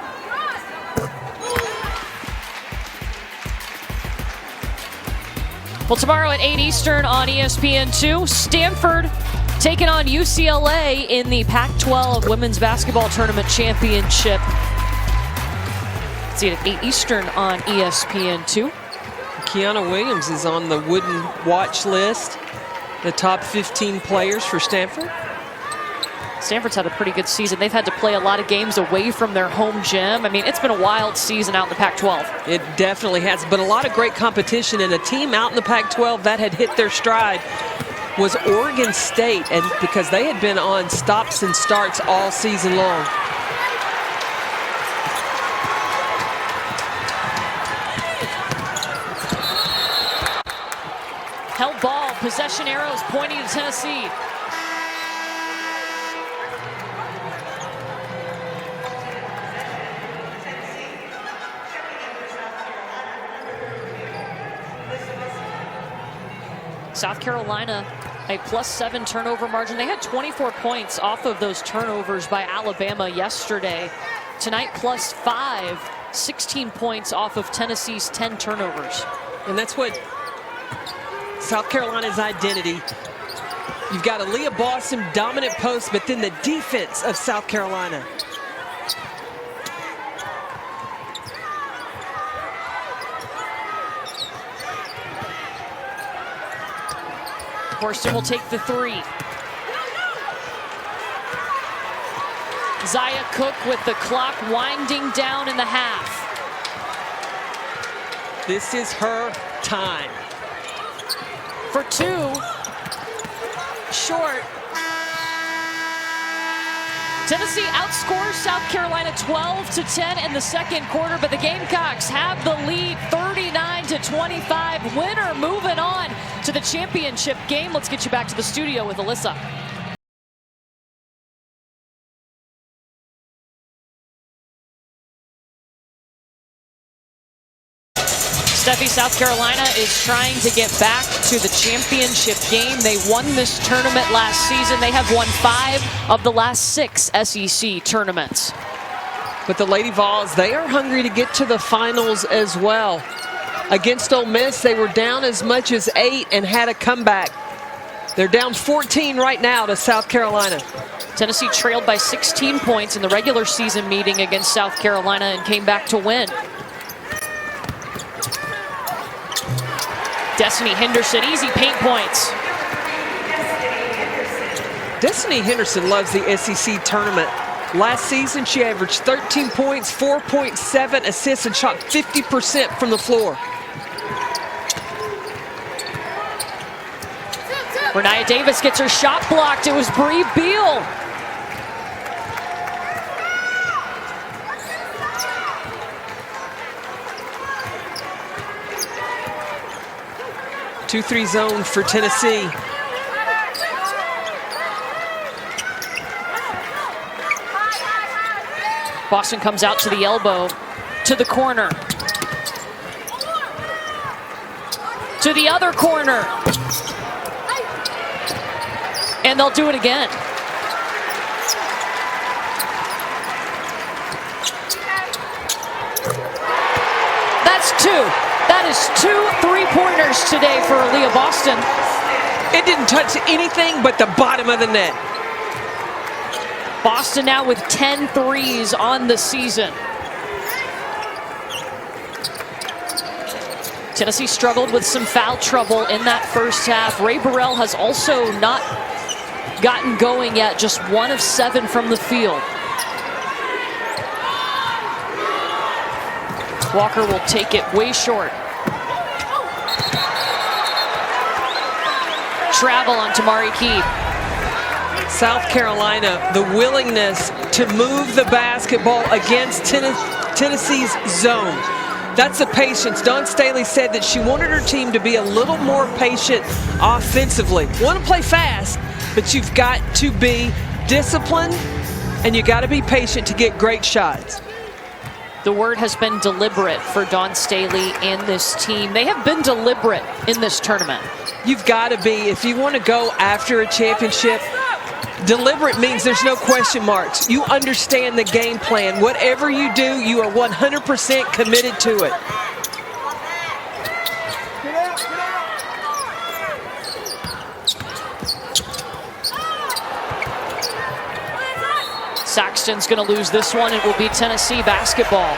Well, tomorrow at 8 Eastern on ESPN2, Stanford taking on UCLA in the Pac-12 Women's Basketball Tournament Championship. See it at 8 Eastern on ESPN2. Kiana Williams is on the wooden watch list, the top 15 players for Stanford. Stanford's had a pretty good season. They've had to play a lot of games away from their home gym. I mean, it's been a wild season out in the Pac-12. It definitely has, but a lot of great competition, and a team out in the Pac-12 that had hit their stride was Oregon State, and because they had been on stops and starts all season long. Held ball, possession arrows pointing to Tennessee. South Carolina, a +7 turnover margin. They had 24 points off of those turnovers by Alabama yesterday. Tonight, +5 16 points off of Tennessee's 10 turnovers. And that's what South Carolina's identity. You've got Aaliyah Boston, dominant post, but then the defense of South Carolina. Horston will take the three. Zaya Cook with the clock winding down in the half. This is her time. For two. Short. Tennessee outscores South Carolina 12-10 in the second quarter, but the Gamecocks have the lead 39-25. Winner moving on to the championship game. Let's get you back to the studio with Alyssa. Steffi, South Carolina is trying to get back to the championship game. They won this tournament last season. They have won 5 of the last 6 SEC tournaments. But the Lady Vols, they are hungry to get to the finals as well. Against Ole Miss, they were down as much as 8 and had a comeback. They're down 14 right now to South Carolina. Tennessee trailed by 16 points in the regular season meeting against South Carolina and came back to win. Destiny Henderson, easy paint points. Destiny Henderson loves the SEC tournament. Last season, she averaged 13 points, 4.7 assists, and shot 50% from the floor. Rennia Davis gets her shot blocked. It was Bree Beal. Two-three zone for Tennessee. Boston comes out to the elbow, to the corner. To the other corner. And they'll do it again. That's 2. That is 2 3-pointers today for Aaliyah Boston. It didn't touch anything but the bottom of the net. Boston now with 10 threes on the season. Tennessee struggled with some foul trouble in that first half. Ray Burrell has also not gotten going yet, just 1 of 7 from the field. Walker will take it way short. Travel on Tamari Key. South Carolina, the willingness to move the basketball against Tennessee's zone. That's the patience. Dawn Staley said that she wanted her team to be a little more patient offensively. Want to play fast, but you've got to be disciplined and you got to be patient to get great shots. The word has been deliberate for Dawn Staley and this team. They have been deliberate in this tournament. You've got to be, if you want to go after a championship, deliberate means there's no question marks. You understand the game plan. Whatever you do, you are 100% committed to it. Saxton's going to lose this one. It will be Tennessee basketball.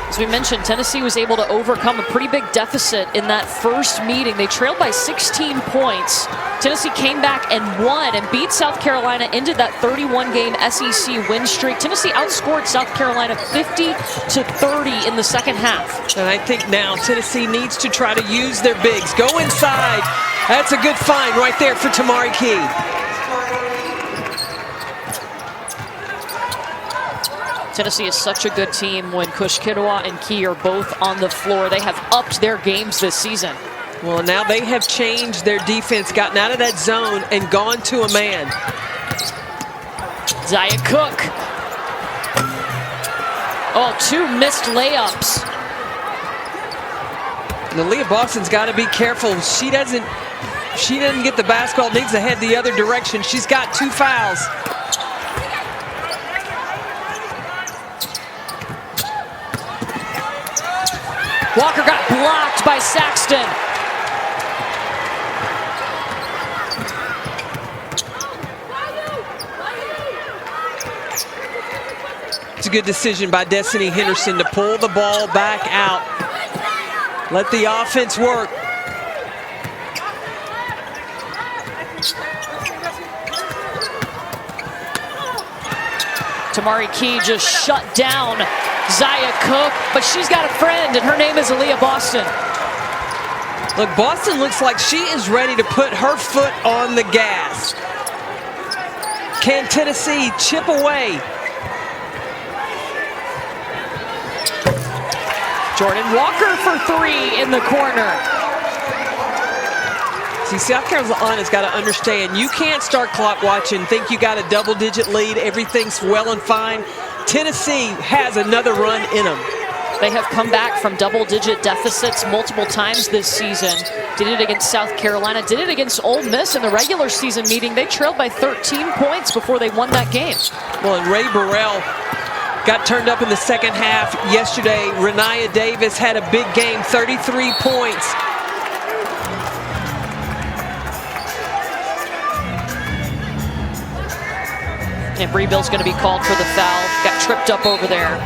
As we mentioned, Tennessee was able to overcome a pretty big deficit in that first meeting. They trailed by 16 points. Tennessee came back and won and beat South Carolina into that 31-game SEC win streak. Tennessee outscored South Carolina 50-30 in the second half. And I think now Tennessee needs to try to use their bigs. Go inside. That's a good find right there for Tamari Key. Tennessee is such a good team when Kush Kidwa and Key are both on the floor. They have upped their games this season. Well, now they have changed their defense, gotten out of that zone and gone to a man. Zaya Cook. Oh, 2 missed layups. And Aaliyah Boston's got to be careful. She doesn't If she doesn't get the basketball, needs to head the other direction. She's got 2 fouls. Walker got blocked by Saxton. It's a good decision by Destiny Henderson to pull the ball back out. Let the offense work. Tamari Key just shut down Zaya Cook, but she's got a friend, and her name is Aaliyah Boston. Look, Boston looks like she is ready to put her foot on the gas. Can Tennessee chip away? Jordan Walker for 3 in the corner. See, South Carolina's got to understand, you can't start clock watching, think you got a double-digit lead, everything's well and fine. Tennessee has another run in them. They have come back from double-digit deficits multiple times this season. Did it against South Carolina, did it against Ole Miss in the regular season meeting. They trailed by 13 points before they won that game. Well, and Ray Burrell got turned up in the second half yesterday. Rennia Davis had a big game, 33 points. And Bree-Bill's going to be called for the foul. Got tripped up over there.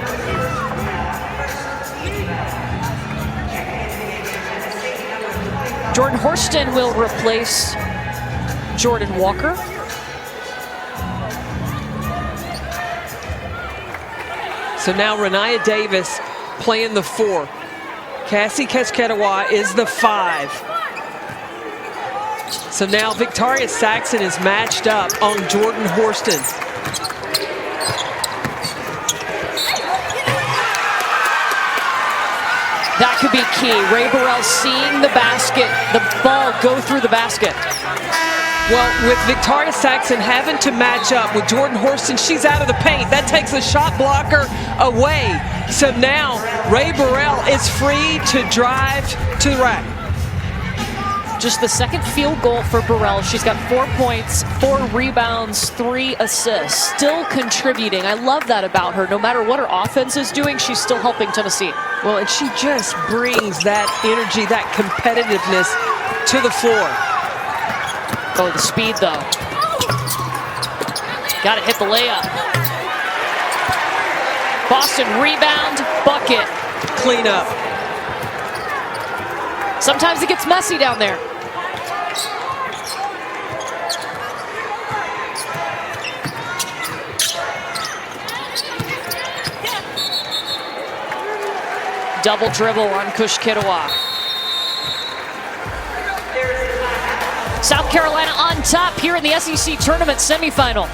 Jordan Horston will replace Jordan Walker. So now Rennia Davis playing the 4. Cassie Keshketawa is the 5. So now Victoria Saxon is matched up on Jordan Horston. That could be key. Ray Burrell seeing the basket, the ball go through the basket. Well, with Victoria Saxon having to match up with Jordan Horston, she's out of the paint. That takes a shot blocker away. So now Ray Burrell is free to drive to the rack. Just the second field goal for Burrell. She's got 4 points, 4 rebounds, 3 assists. Still contributing. I love that about her. No matter what her offense is doing, she's still helping Tennessee. Well, and she just brings that energy, that competitiveness to the floor. Oh, the speed, though. Got to hit the layup. Boston rebound, bucket. Clean up. Sometimes it gets messy down there. Double dribble on Keshketawa. South Carolina on top here in the SEC tournament semifinal.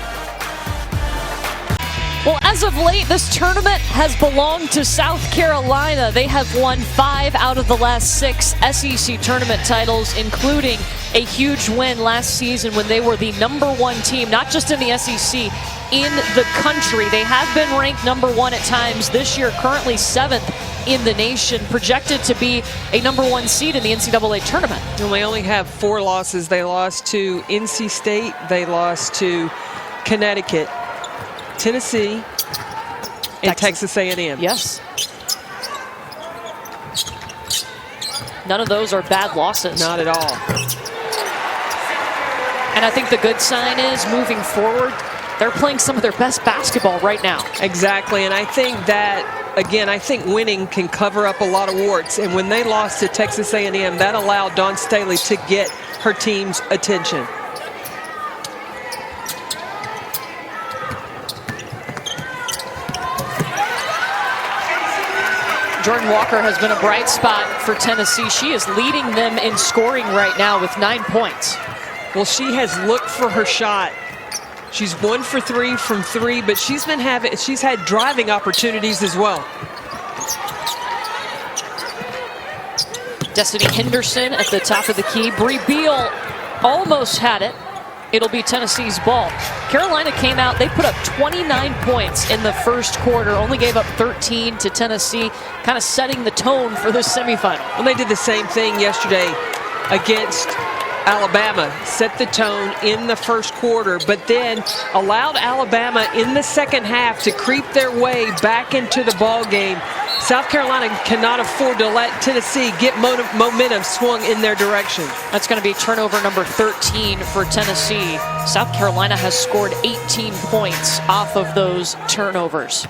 Well, as of late, this tournament has belonged to South Carolina. They have won 5 out of the last 6 SEC tournament titles, including a huge win last season when they were the #1 team, not just in the SEC, in the country. They have been ranked #1 at times this year, currently 7th in the nation, projected to be a #1 seed in the NCAA tournament. And they only have 4 losses. They lost to NC State, they lost to Connecticut, Tennessee, and Texas A&M. Yes. None of those are bad losses. Not at all. And I think the good sign is, moving forward, they're playing some of their best basketball right now. Exactly, and I think that, again, I think winning can cover up a lot of warts. And when they lost to Texas A&M, that allowed Dawn Staley to get her team's attention. Jordan Walker has been a bright spot for Tennessee. She is leading them in scoring right now with 9 points. Well, she has looked for her shot. She's 1 for 3 from 3, but she's had driving opportunities as well. Destiny Henderson at the top of the key. Bree Beal almost had it. It'll be Tennessee's ball. Carolina came out, they put up 29 points in the first quarter, only gave up 13 to Tennessee, kind of setting the tone for this semifinal. Well, they did the same thing yesterday against Alabama, set the tone in the first quarter, but then allowed Alabama in the second half to creep their way back into the ball game. South Carolina cannot afford to let Tennessee get momentum swung in their direction. That's going to be turnover number 13 for Tennessee. South Carolina has scored 18 points off of those turnovers.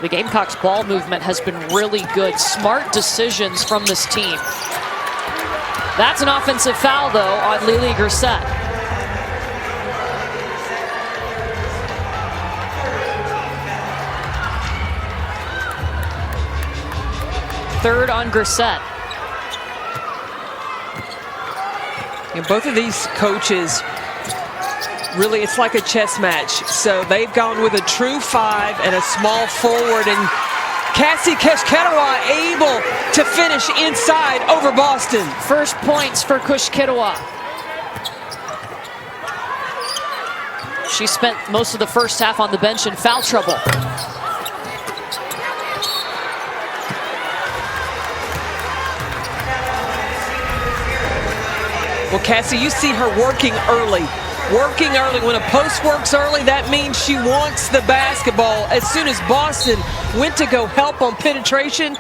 The Gamecocks' ball movement has been really good. Smart decisions from this team. That's an offensive foul, though, on Lily Grissett. Third on Grissett. And both of these coaches, really, it's like a chess match. So they've gone with a true 5 and a small forward, and Cassie Keshketawa able to finish inside over Boston. First points for Keshketawa. She spent most of the first half on the bench in foul trouble. Well, Cassie, you see her working early. Working early. When a post works early, that means she wants the basketball. As soon as Boston went to go help on penetration,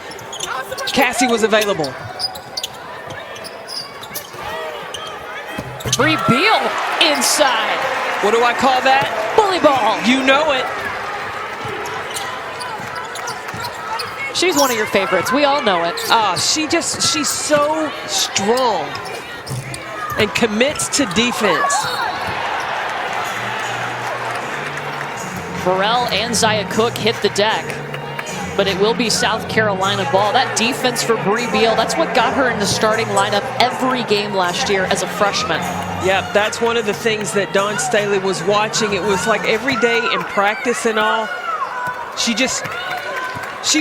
Cassie was available. Bree Beal inside. What do I call that? Bully ball. You know it. She's one of your favorites. We all know it. She's so strong and commits to defense. Burrell and Zaya Cook hit the deck, but it will be South Carolina ball. That defense for Bree Beal, that's what got her in the starting lineup every game last year as a freshman. Yeah, that's one of the things that Dawn Staley was watching. It was like every day in practice and all. She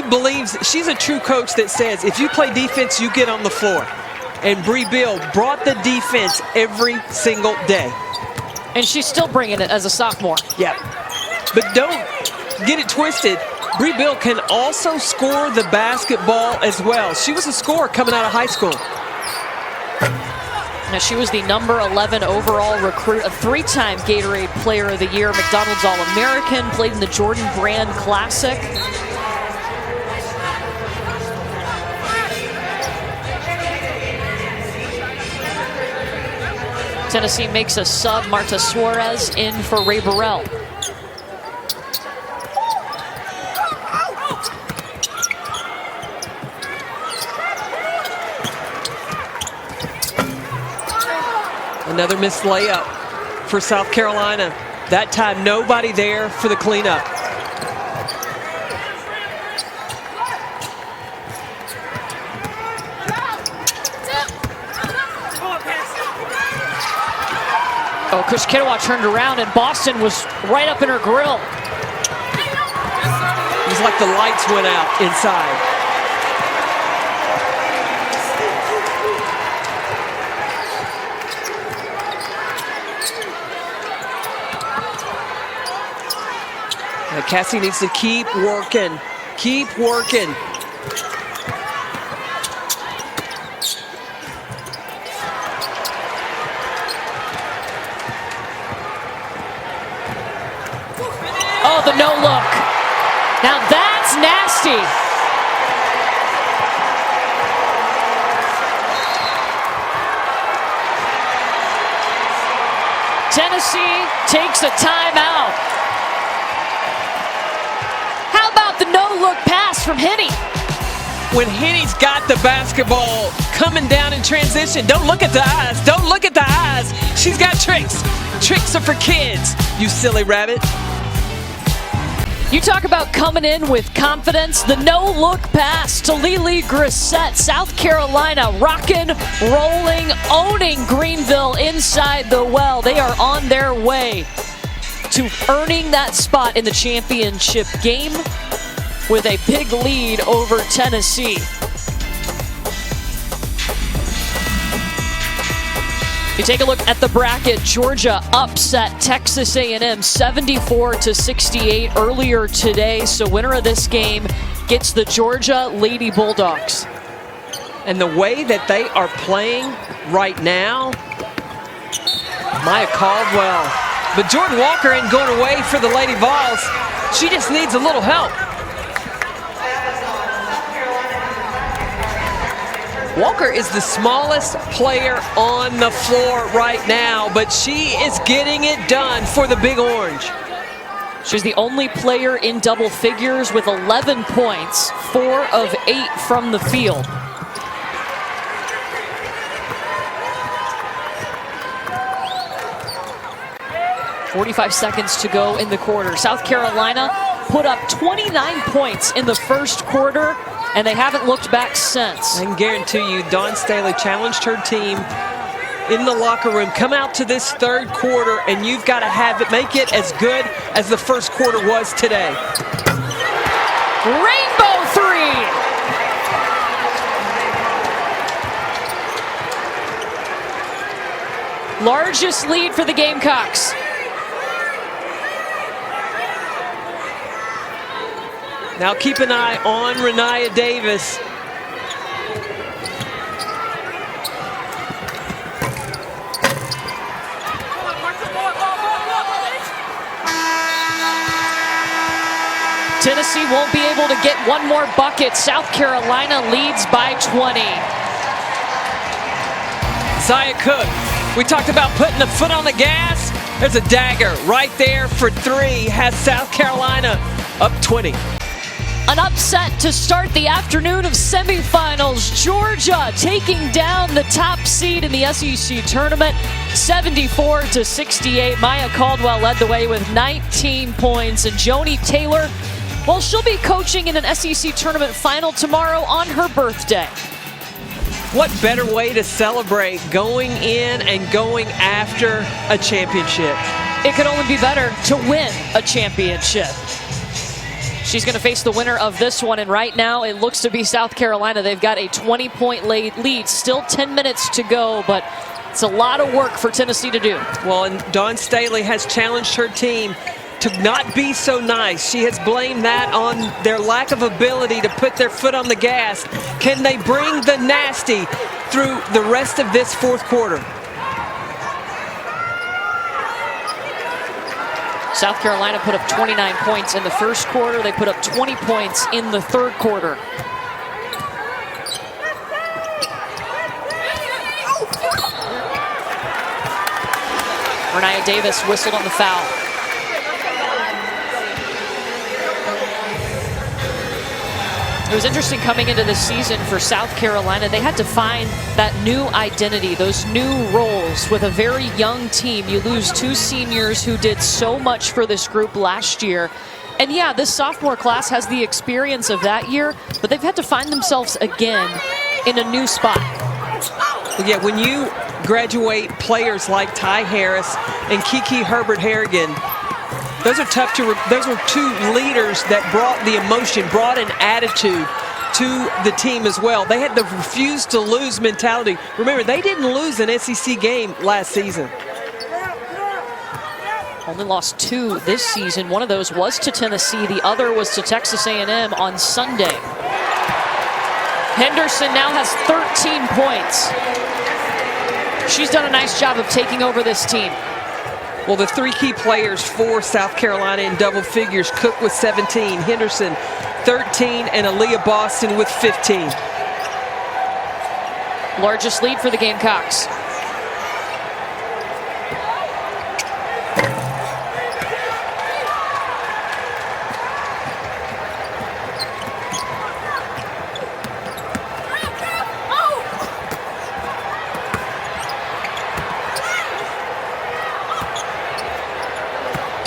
believes, she's a true coach that says, if you play defense, you get on the floor. And Bree Beal brought the defense every single day. And she's still bringing it as a sophomore. Yeah. But don't get it twisted. Bree Beal can also score the basketball as well. She was a scorer coming out of high school. Now, she was the number 11 overall recruit, a 3-time Gatorade Player of the Year, McDonald's All-American, played in the Jordan Brand Classic. Tennessee makes a sub. Marta Suarez in for Ray Burrell. Another missed layup for South Carolina. That time, nobody there for the cleanup. Oh, Keshketawa turned around and Boston was right up in her grill. It was like the lights went out inside. Now Cassie needs to keep working. Keep working. Oh, the no look. Now that's nasty. Tennessee takes a timeout. How about the no-look pass from Henny? When Henny's got the basketball coming down in transition, don't look at the eyes. Don't look at the eyes. She's got tricks. Tricks are for kids, you silly rabbit. You talk about coming in with confidence. The no-look pass to Lily Grissett. South Carolina rocking, rolling, owning Greenville inside the well. They are on their way to earning that spot in the championship game with a big lead over Tennessee. You take a look at the bracket. Georgia upset Texas A&M 74-68 earlier today. So winner of this game against the Georgia Lady Bulldogs. And the way that they are playing right now, Maya Caldwell. But Jordan Walker ain't going away for the Lady Vols. She just needs a little help. Walker is the smallest player on the floor right now, but she is getting it done for the Big Orange. She's the only player in double figures with 11 points, 4 of 8 from the field. .45 seconds to go in the quarter. South Carolina put up 29 points in the first quarter, and they haven't looked back since. I can guarantee you, Dawn Staley challenged her team in the locker room. Come out to this third quarter, and you've got to have it, make it as good as the first quarter was today. Rainbow three! Largest lead for the Gamecocks. Now keep an eye on Rennia Davis. Tennessee won't be able to get one more bucket. South Carolina leads by 20. Zaya Cook, we talked about putting the foot on the gas. There's a dagger right there for 3. Has South Carolina up 20. An upset to start the afternoon of semifinals. Georgia taking down the top seed in the SEC tournament, 74-68. Maya Caldwell led the way with 19 points, and Joni Taylor, well, she'll be coaching in an SEC tournament final tomorrow on her birthday. What better way to celebrate going in and going after a championship? It could only be better to win a championship. She's going to face the winner of this one, and right now it looks to be South Carolina. They've got a 20-point lead, still 10 minutes to go, but it's a lot of work for Tennessee to do. Well, and Dawn Staley has challenged her team to not be so nice. She has blamed that on their lack of ability to put their foot on the gas. Can they bring the nasty through the rest of this fourth quarter? South Carolina put up 29 points in the first quarter. They put up 20 points in the third quarter. Rennia Davis whistled on the foul. It was interesting coming into this season for South Carolina. They had to find that new identity, those new roles with a very young team. You lose 2 seniors who did so much for this group last year. And yeah, this sophomore class has the experience of that year, but they've had to find themselves again in a new spot. Yeah, when you graduate players like Ty Harris and Kiki Herbert-Harrigan, those are tough to, those were 2 leaders that brought the emotion, brought an attitude to the team as well. They had the refuse to lose mentality. Remember, they didn't lose an SEC game last season. Only lost 2 this season. One of those was to Tennessee. The other was to Texas A&M on Sunday. Henderson now has 13 points. She's done a nice job of taking over this team. Well, the 3 key players for South Carolina in double figures, Cook with 17, Henderson 13, and Aaliyah Boston with 15. Largest lead for the Gamecocks.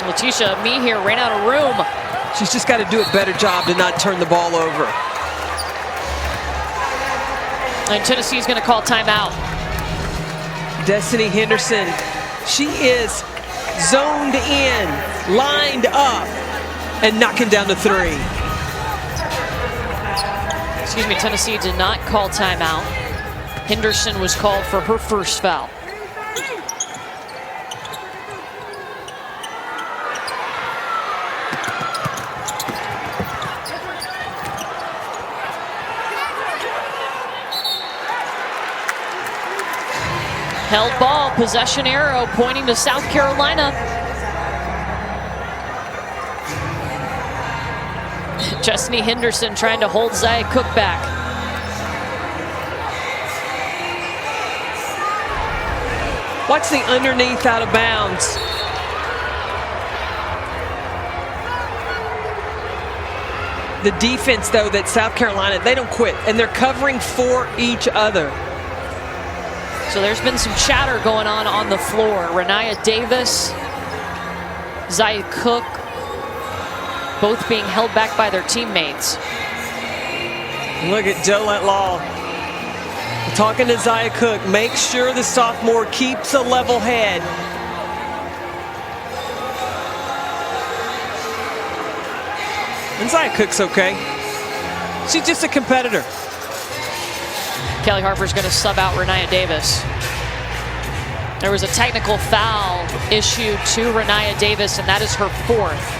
Letitia Me here ran out of room. She's just got to do a better job to not turn the ball over. And Tennessee's going to call timeout. Destiny Henderson, she is zoned in, lined up, and knocking down the 3. Excuse me, Tennessee did not call timeout. Henderson was called for her first foul. Held ball, possession arrow pointing to South Carolina. Destiny Henderson trying to hold Zia Cook back. Watch the underneath out of bounds. The defense, though, that South Carolina, they don't quit, and they're covering for each other. So there's been some chatter going on the floor. Rennia Davis, Zia Cook, both being held back by their teammates. Look at Jolette Law talking to Zia Cook. Make sure the sophomore keeps a level head. And Zia Cook's okay. She's just a competitor. Kelly Harper's going to sub out Rennia Davis. There was a technical foul issued to Rennia Davis, and that is her 4th.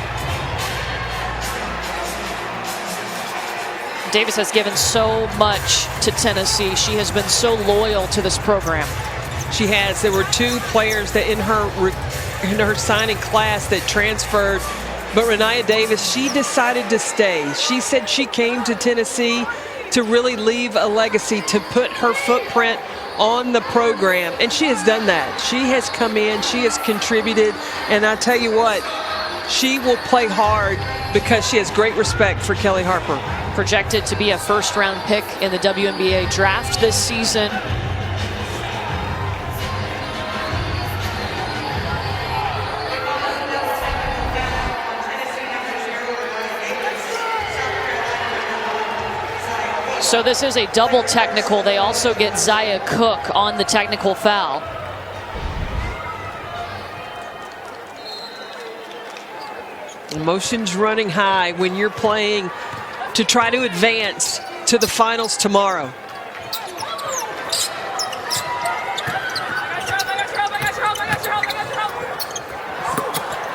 Davis has given so much to Tennessee. She has been so loyal to this program. She has. There were 2 players that in her signing class that transferred, but Rennia Davis, she decided to stay. She said she came to Tennessee to really leave a legacy, to put her footprint on the program, and she has done that. She has come in, she has contributed, and I tell you what, she will play hard because she has great respect for Kelly Harper. Projected to be a first-round pick in the WNBA draft this season. So this is a double technical. They also get Zia Cook on the technical foul. Emotions running high when you're playing to try to advance to the finals tomorrow.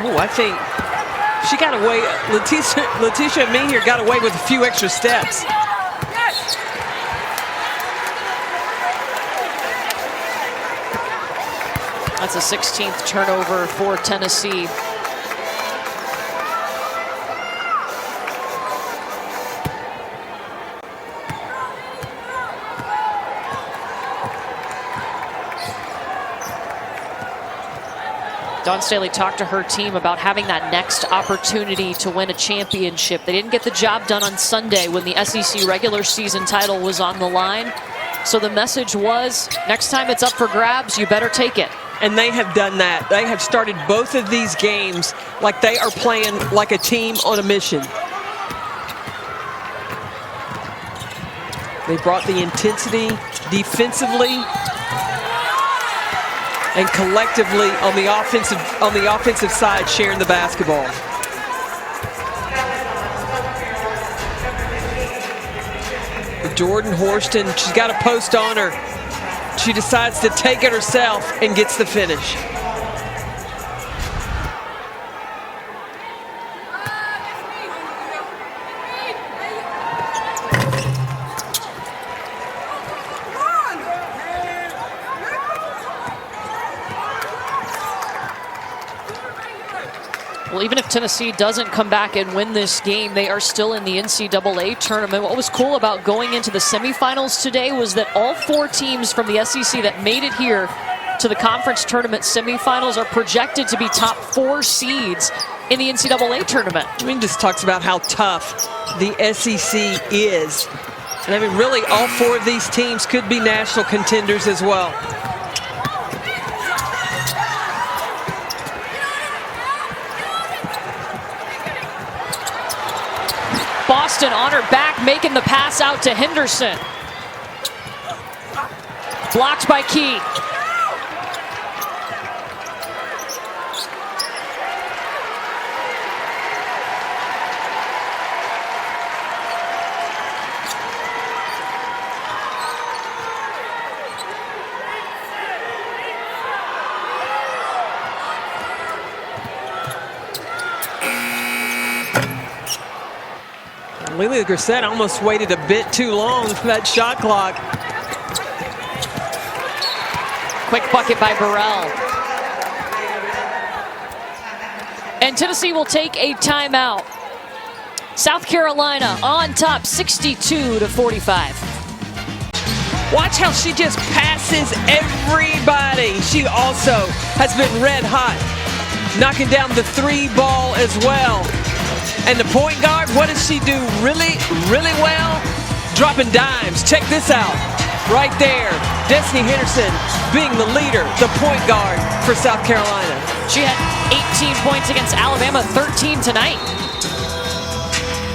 Oh, I think she got away. Letitia Mehier got away with a few extra steps. That's a 16th turnover for Tennessee. Dawn Staley talked to her team about having that next opportunity to win a championship. They didn't get the job done on Sunday when the SEC regular season title was on the line. So the message was, next time it's up for grabs, you better take it. And they have done that. They have started both of these games like they are playing like a team on a mission. They brought the intensity defensively and collectively on the offensive side, sharing the basketball. Jordan Horston, she's got a post on her. She decides to take it herself and gets the finish. Well, even if Tennessee doesn't come back and win this game, they are still in the NCAA tournament. What was cool about going into the semifinals today was that all 4 teams from the SEC that made it here to the conference tournament semifinals are projected to be top 4 seeds in the NCAA tournament. I mean, just talks about how tough the SEC is. And I mean, really, all 4 of these teams could be national contenders as well. Boston on her back, making the pass out to Henderson. Blocked by Key. Lily Grissett almost waited a bit too long for that shot clock. Quick bucket by Burrell. And Tennessee will take a timeout. South Carolina on top 62-45. Watch how she just passes everybody. She also has been red hot, knocking down the 3-ball as well. And the point guard, what does she do really, really well? Dropping dimes. Check this out. Right there, Destiny Henderson being the leader, the point guard for South Carolina. She had 18 points against Alabama, 13 tonight.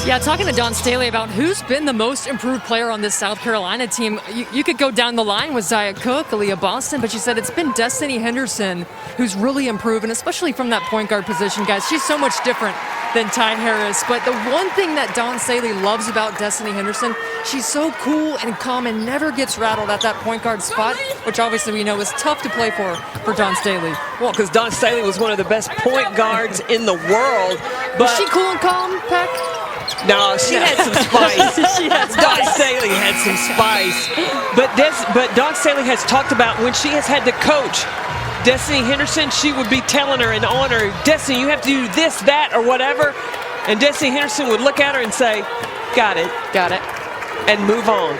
Yeah, talking to Dawn Staley about who's been the most improved player on this South Carolina team, you could go down the line with Zia Cook, Aaliyah Boston, but she said it's been Destiny Henderson who's really improved, and especially from that point guard position, guys. She's so much different than Ty Harris, but the one thing that Dawn Staley loves about Destiny Henderson, she's so cool and calm and never gets rattled at that point guard spot, which obviously we know is tough to play for Dawn Staley. Well, because Dawn Staley was one of the best point guards in the world. But was she cool and calm, Peck? No, she had some spice. Dawn Staley had some spice. But Dawn Staley has talked about when she has had to coach Destiny Henderson, she would be telling her and on her, Destiny, you have to do this, that, or whatever. And Destiny Henderson would look at her and say, got it. Got it. And move on.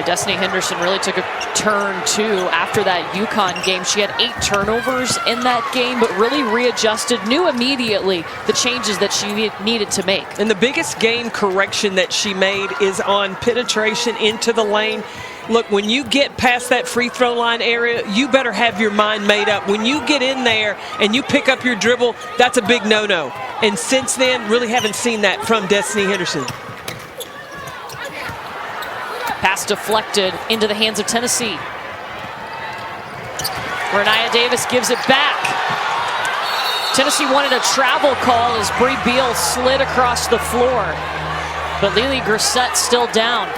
Destiny Henderson really took a turn, too, after that UConn game. She had 8 turnovers in that game, but really readjusted, knew immediately the changes that she needed to make. And the biggest game correction that she made is on penetration into the lane. Look, when you get past that free throw line area, you better have your mind made up. When you get in there and you pick up your dribble, that's a big no-no. And since then, really haven't seen that from Destiny Henderson. Pass deflected into the hands of Tennessee. Rennia Davis gives it back. Tennessee wanted a travel call as Bree Beal slid across the floor. But Lily Grissett still down.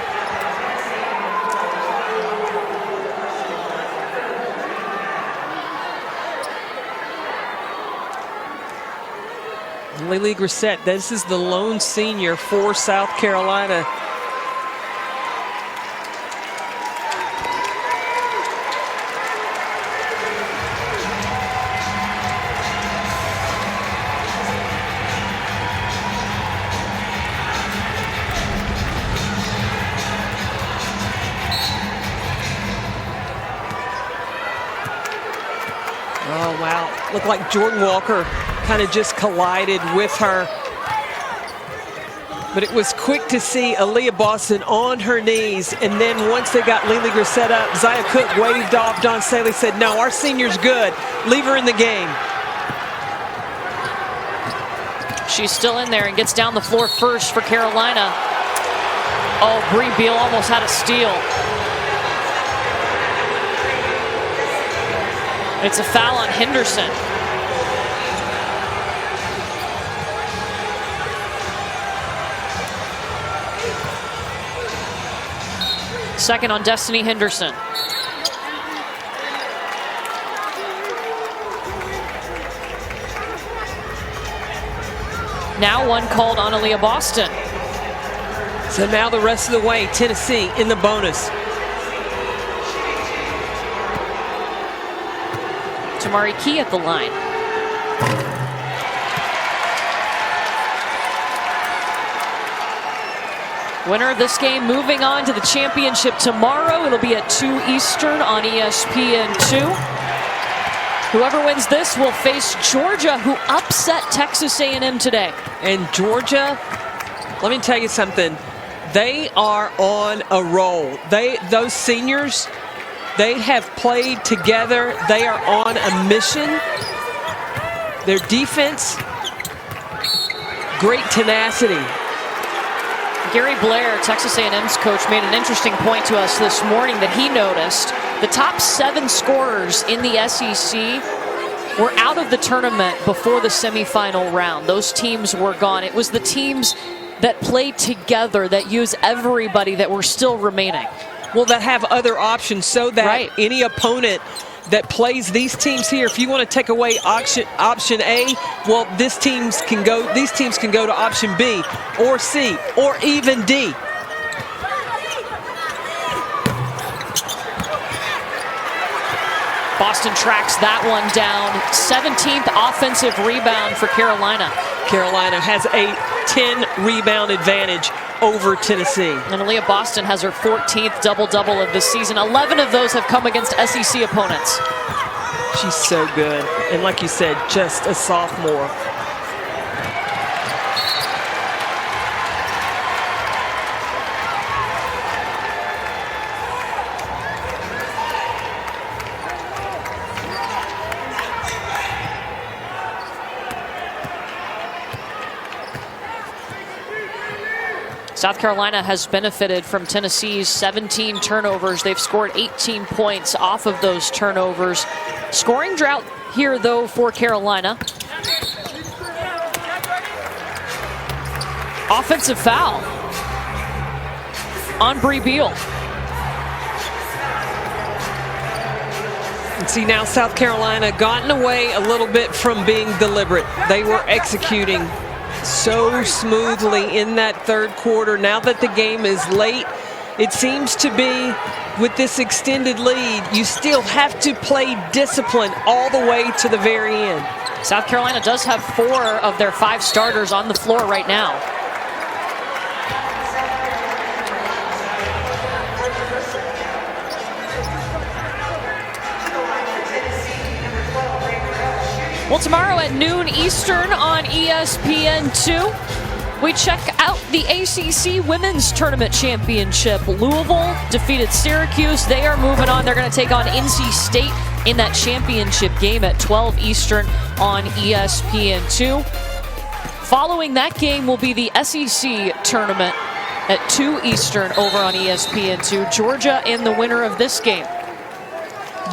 Lily Grissett, this is the lone senior for South Carolina. Oh, wow. Looked like Jordan Walker kind of just collided with her. But it was quick to see Aaliyah Boston on her knees. And then once they got Lily Grissett up, Zia Cook waved off. Dawn Staley said, no, our senior's good. Leave her in the game. She's still in there and gets down the floor first for Carolina. Oh, Bree Beal almost had a steal. It's a foul on Henderson. Second on Destiny Henderson. Now one called on Aaliyah Boston. So now the rest of the way, Tennessee in the bonus. Tamari Key at the line. Winner of this game moving on to the championship tomorrow. It'll be at 2 Eastern on ESPN2. Whoever wins this will face Georgia, who upset Texas A&M today. And Georgia, let me tell you something. They are on a roll. Those seniors, they have played together. They are on a mission. Their defense, great tenacity. Gary Blair, Texas A&M's coach, made an interesting point to us this morning that he noticed the top 7 scorers in the SEC were out of the tournament before the semifinal round. Those teams were gone. It was the teams that played together, that use everybody, that were still remaining. Well, that have other options so that any opponent that plays these teams here, if you want to take away option A, well, these teams can go to option B or C or even D. Boston tracks that one down. 17th offensive rebound for Carolina. Carolina has a 10 rebound advantage over Tennessee. And Aaliyah Boston has her 14th double-double of the season. 11 of those have come against SEC opponents. She's so good. And like you said, just a sophomore. South Carolina has benefited from Tennessee's 17 turnovers. They've scored 18 points off of those turnovers. Scoring drought here, though, for Carolina. Offensive foul on Bree Beal. And see, now South Carolina gotten away a little bit from being deliberate. They were executing so smoothly in that third quarter. Now that the game is late, it seems to be, with this extended lead, you still have to play discipline all the way to the very end. South Carolina does have 4 of their 5 starters on the floor right now. Well, tomorrow at noon Eastern on ESPN2, we check out the ACC Women's Tournament Championship. Louisville defeated Syracuse. They are moving on. They're going to take on NC State in that championship game at 12 Eastern on ESPN2. Following that game will be the SEC Tournament at 2 Eastern over on ESPN2. Georgia and the winner of this game.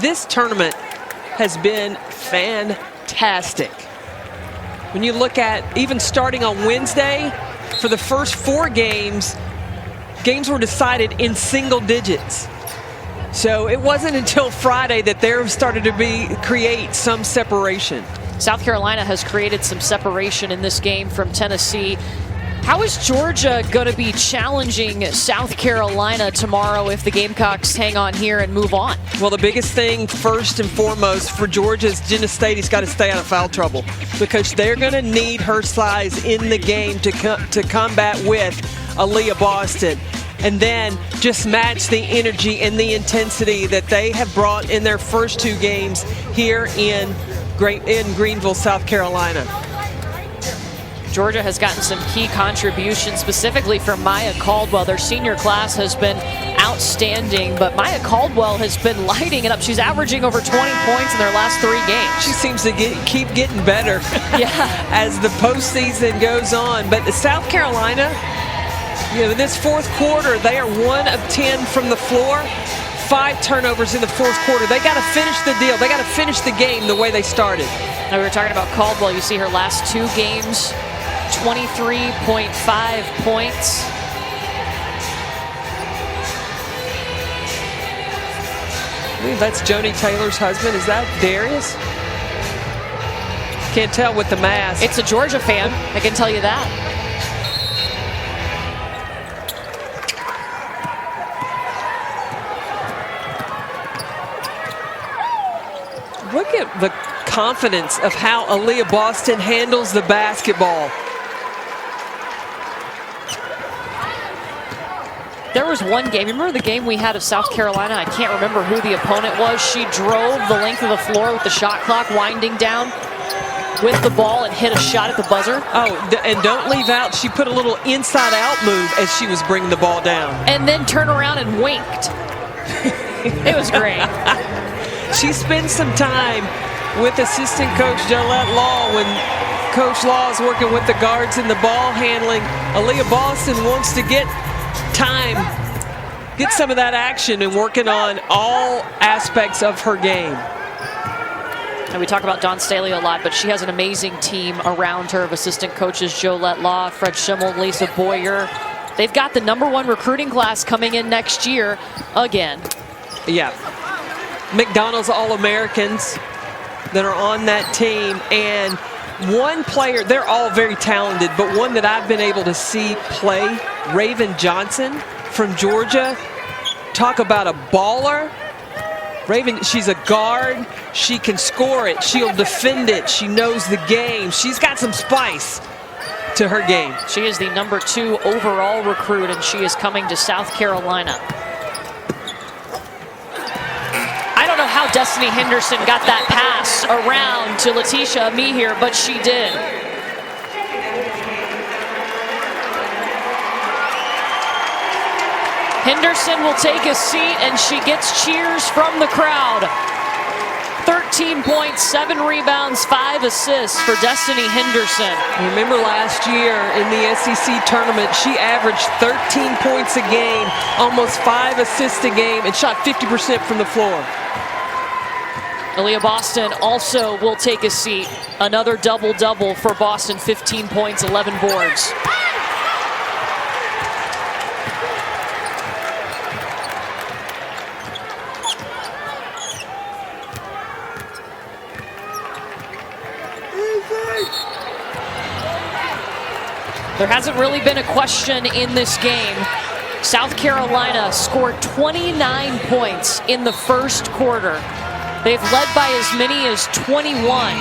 This tournament has been fantastic. When you look at even starting on Wednesday, for the first 4 games were decided in single digits. So it wasn't until Friday that there started to create some separation. South Carolina has created some separation in this game from Tennessee. How is Georgia going to be challenging South Carolina tomorrow if the Gamecocks hang on here and move on? Well, the biggest thing first and foremost for Georgia is Jenna Stady's got to stay out of foul trouble, because they're going to need her size in the game to combat with Aaliyah Boston, and then just match the energy and the intensity that they have brought in their first 2 games here in Greenville, South Carolina. Georgia has gotten some key contributions, specifically from Maya Caldwell. Their senior class has been outstanding, but Maya Caldwell has been lighting it up. She's averaging over 20 points in their last 3 games. She seems to keep getting better as the postseason goes on. But South Carolina, in this fourth quarter, they are 1 of 10 from the floor. 5 turnovers in the fourth quarter. They got to finish the deal. They got to finish the game the way they started. Now, we were talking about Caldwell. You see her last 2 games. 23.5 points. I believe that's Joni Taylor's husband. Is that Darius? Can't tell with the mask. It's a Georgia fan, I can tell you that. Look at the confidence of how Aaliyah Boston handles the basketball. There was one game, remember the game we had of South Carolina? I can't remember who the opponent was. She drove the length of the floor with the shot clock winding down with the ball and hit a shot at the buzzer. Oh, and don't leave out, she put a little inside-out move as she was bringing the ball down. And then turned around and winked. It was great. She spends some time with assistant coach Jolette Law when Coach Law is working with the guards and the ball handling. Aaliyah Boston wants to get time, get some of that action, and working on all aspects of her game. And we talk about Dawn Staley a lot, but she has an amazing team around her of assistant coaches: Jolette Law, Fred Schimmel, Lisa Boyer. They've got the #1 recruiting class coming in next year again. Yeah. McDonald's All-Americans that are on that team, and one player, they're all very talented, but one that I've been able to see play, Raven Johnson from Georgia. Talk about a baller. Raven, she's a guard. She can score it. She'll defend it. She knows the game. She's got some spice to her game. She is the #2 overall recruit, and she is coming to South Carolina. I don't know how Destiny Henderson got that pass around to Letitia Mihir, but she did. Henderson will take a seat, and she gets cheers from the crowd. 13 points, 7 rebounds, 5 assists for Destiny Henderson. Remember last year in the SEC tournament, she averaged 13 points a game, almost 5 assists a game, and shot 50% from the floor. Aaliyah Boston also will take a seat. Another double-double for Boston, 15 points, 11 boards. There hasn't really been a question in this game. South Carolina scored 29 points in the first quarter. They've led by as many as 21.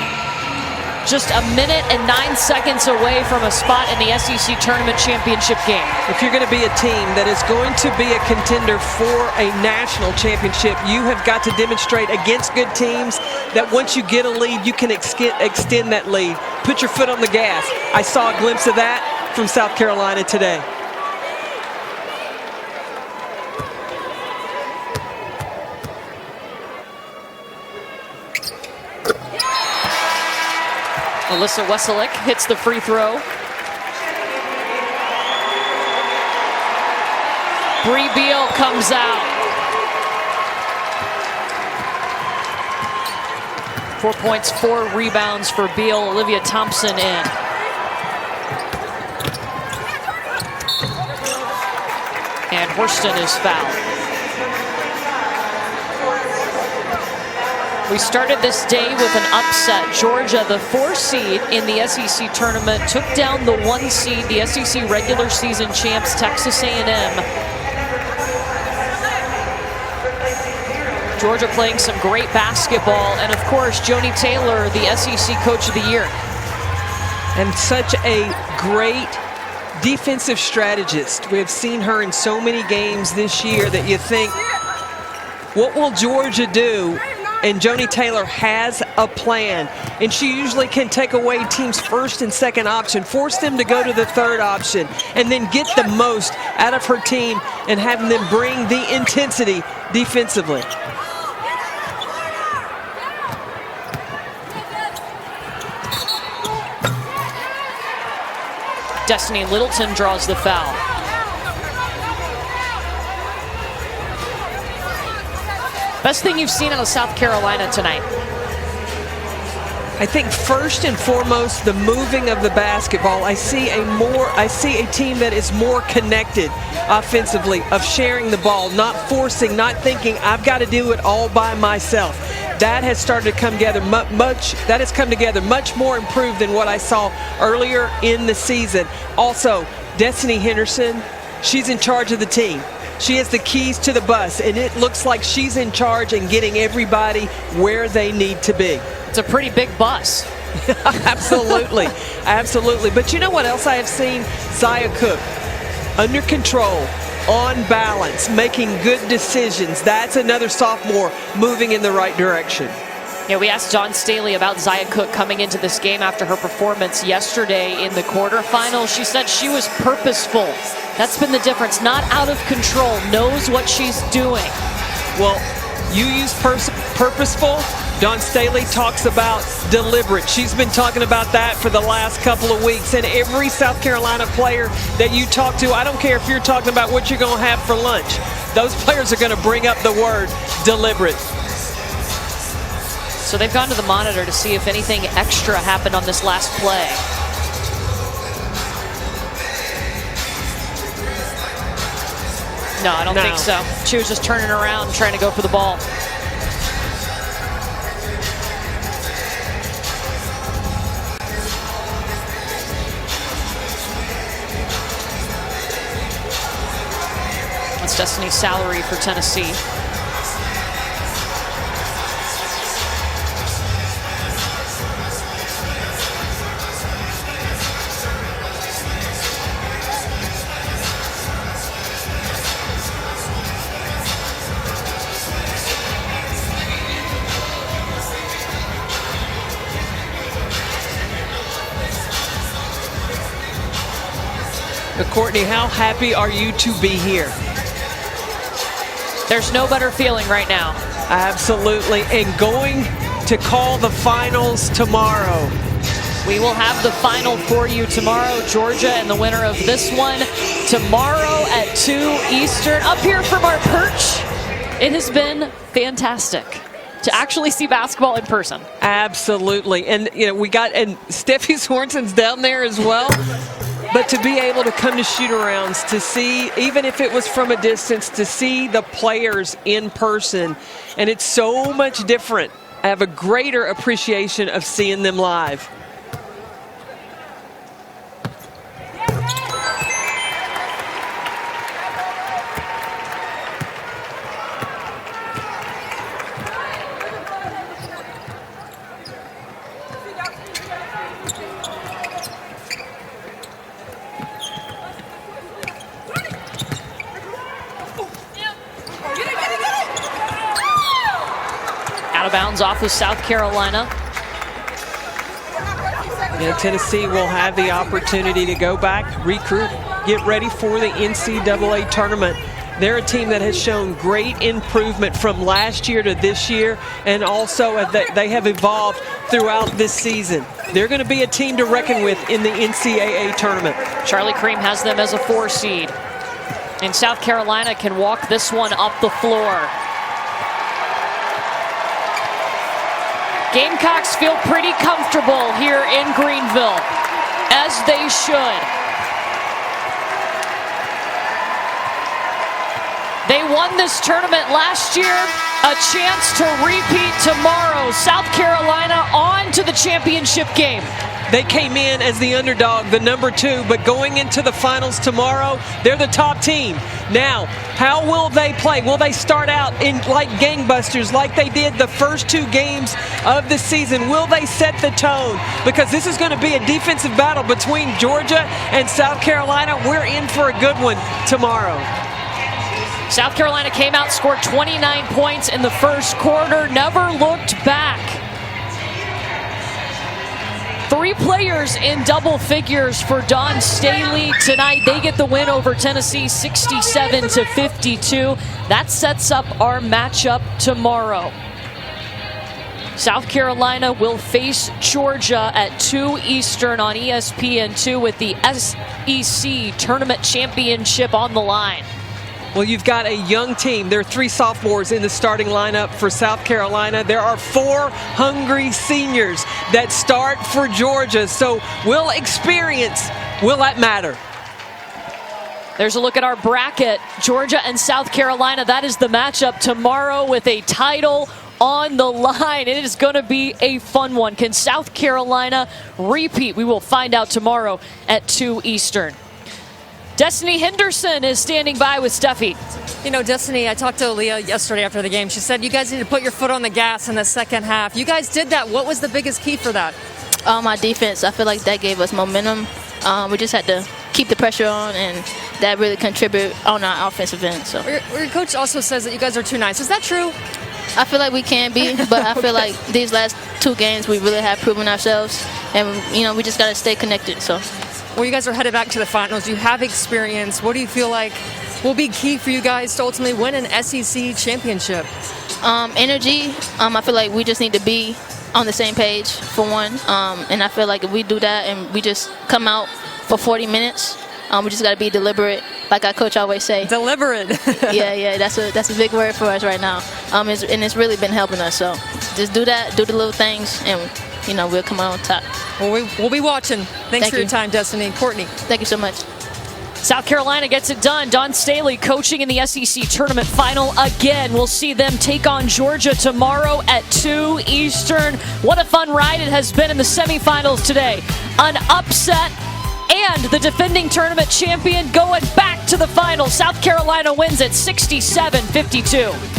Just a minute and 9 seconds away from a spot in the SEC Tournament Championship game. If you're going to be a team that is going to be a contender for a national championship, you have got to demonstrate against good teams that once you get a lead, you can extend that lead. Put your foot on the gas. I saw a glimpse of that from South Carolina today. Alyssa Weselick hits the free throw. Bree Beal comes out. 4 points, 4 rebounds for Beal. Olivia Thompson in. And Horston is fouled. We started this day with an upset. Georgia, the 4 seed in the SEC tournament, took down the 1 seed, the SEC regular season champs, Texas A&M. Georgia playing some great basketball, and of course, Joni Taylor, the SEC Coach of the Year. And such a great defensive strategist. We have seen her in so many games this year that you think, what will Georgia do? And Joni Taylor has a plan, and she usually can take away teams' first and second option, force them to go to the third option, and then get the most out of her team and having them bring the intensity defensively. Destiny Littleton draws the foul. Best thing you've seen out of South Carolina tonight? I think first and foremost, the moving of the basketball. I see a team that is more connected offensively, of sharing the ball, not forcing, not thinking I've got to do it all by myself. That has started to come together much more improved than what I saw earlier in the season. Also, Destiny Henderson, she's in charge of the team. She has the keys to the bus, and it looks like she's in charge and getting everybody where they need to be. It's a pretty big bus. Absolutely, absolutely. But you know what else I have seen? Zia Cook, under control, on balance, making good decisions. That's another sophomore moving in the right direction. Yeah, we asked John Staley about Zia Cook coming into this game after her performance yesterday in the quarterfinals. She said she was purposeful. That's been the difference. Not out of control, knows what she's doing. Well, you use purposeful. Don Staley talks about deliberate. She's been talking about that for the last couple of weeks. And every South Carolina player that you talk to, I don't care if you're talking about what you're going to have for lunch, those players are going to bring up the word deliberate. So they've gone to the monitor to see if anything extra happened on this last play. No, I don't think so. She was just turning around, trying to go for the ball. That's Destiny's salary for Tennessee. But Courtney, how happy are you to be here? There's no better feeling right now. Absolutely. And going to call the finals tomorrow. We will have the final for you tomorrow. Georgia and the winner of this one tomorrow at 2 Eastern. Up here from our perch, it has been fantastic to actually see basketball in person. Absolutely. And, you know, we got, and Steffi Swarnson's down there as well. But to be able to come to shoot-arounds, to see, even if it was from a distance, to see the players in person, and it's so much different. I have a greater appreciation of seeing them live. Out of bounds off of South Carolina. Yeah, Tennessee will have the opportunity to go back, recruit, get ready for the NCAA tournament. They're a team that has shown great improvement from last year to this year, and also they have evolved throughout this season. They're going to be a team to reckon with in the NCAA tournament. Charlie Cream has them as a 4 seed. And South Carolina can walk this one up the floor. Gamecocks feel pretty comfortable here in Greenville, as they should. They won this tournament last year, a chance to repeat tomorrow. South Carolina on to the championship game. They came in as the underdog, the number 2, but going into the finals tomorrow, they're the top team. Now, how will they play? Will they start out in like gangbusters, like they did the first 2 games of the season? Will they set the tone? Because this is going to be a defensive battle between Georgia and South Carolina. We're in for a good one tomorrow. South Carolina came out, scored 29 points in the first quarter, never looked back. 3 players in double figures for Dawn Staley tonight. They get the win over Tennessee 67-52. That sets up our matchup tomorrow. South Carolina will face Georgia at 2 Eastern on ESPN2 with the SEC Tournament Championship on the line. Well, you've got a young team. There are 3 sophomores in the starting lineup for South Carolina. There are 4 hungry seniors that start for Georgia. So will that matter? There's a look at our bracket. Georgia and South Carolina. That is the matchup tomorrow with a title on the line. It is going to be a fun one. Can South Carolina repeat? We will find out tomorrow at 2 Eastern. Destiny Henderson is standing by with Steffi. You know, Destiny, I talked to Aaliyah yesterday after the game. She said you guys need to put your foot on the gas in the second half. You guys did that. What was the biggest key for that? My defense. I feel like that gave us momentum. We just had to keep the pressure on, and that really contributed on our offensive end. So your coach also says that you guys are too nice. Is that true? I feel like we can be, but I feel like these last 2 games we really have proven ourselves, and you know we just got to stay connected. So. Well, you guys are headed back to the finals. You have experience. What do you feel like will be key for you guys to ultimately win an SEC championship? Energy. I feel like we just need to be on the same page, for one. And I feel like if we do that and we just come out for 40 minutes, we just got to be deliberate, like our coach always say. Deliberate. yeah, that's a big word for us right now. And it's really been helping us. So just do that, do the little things, and you know we'll come out on top. Well, we'll be watching. Thanks for your time, Destiny and Courtney. Thank you so much. South Carolina gets it done. Dawn Staley coaching in the SEC Tournament Final again. We'll see them take on Georgia tomorrow at 2 Eastern. What a fun ride it has been in the semifinals today. An upset and the defending tournament champion going back to the final. South Carolina wins at 67-52.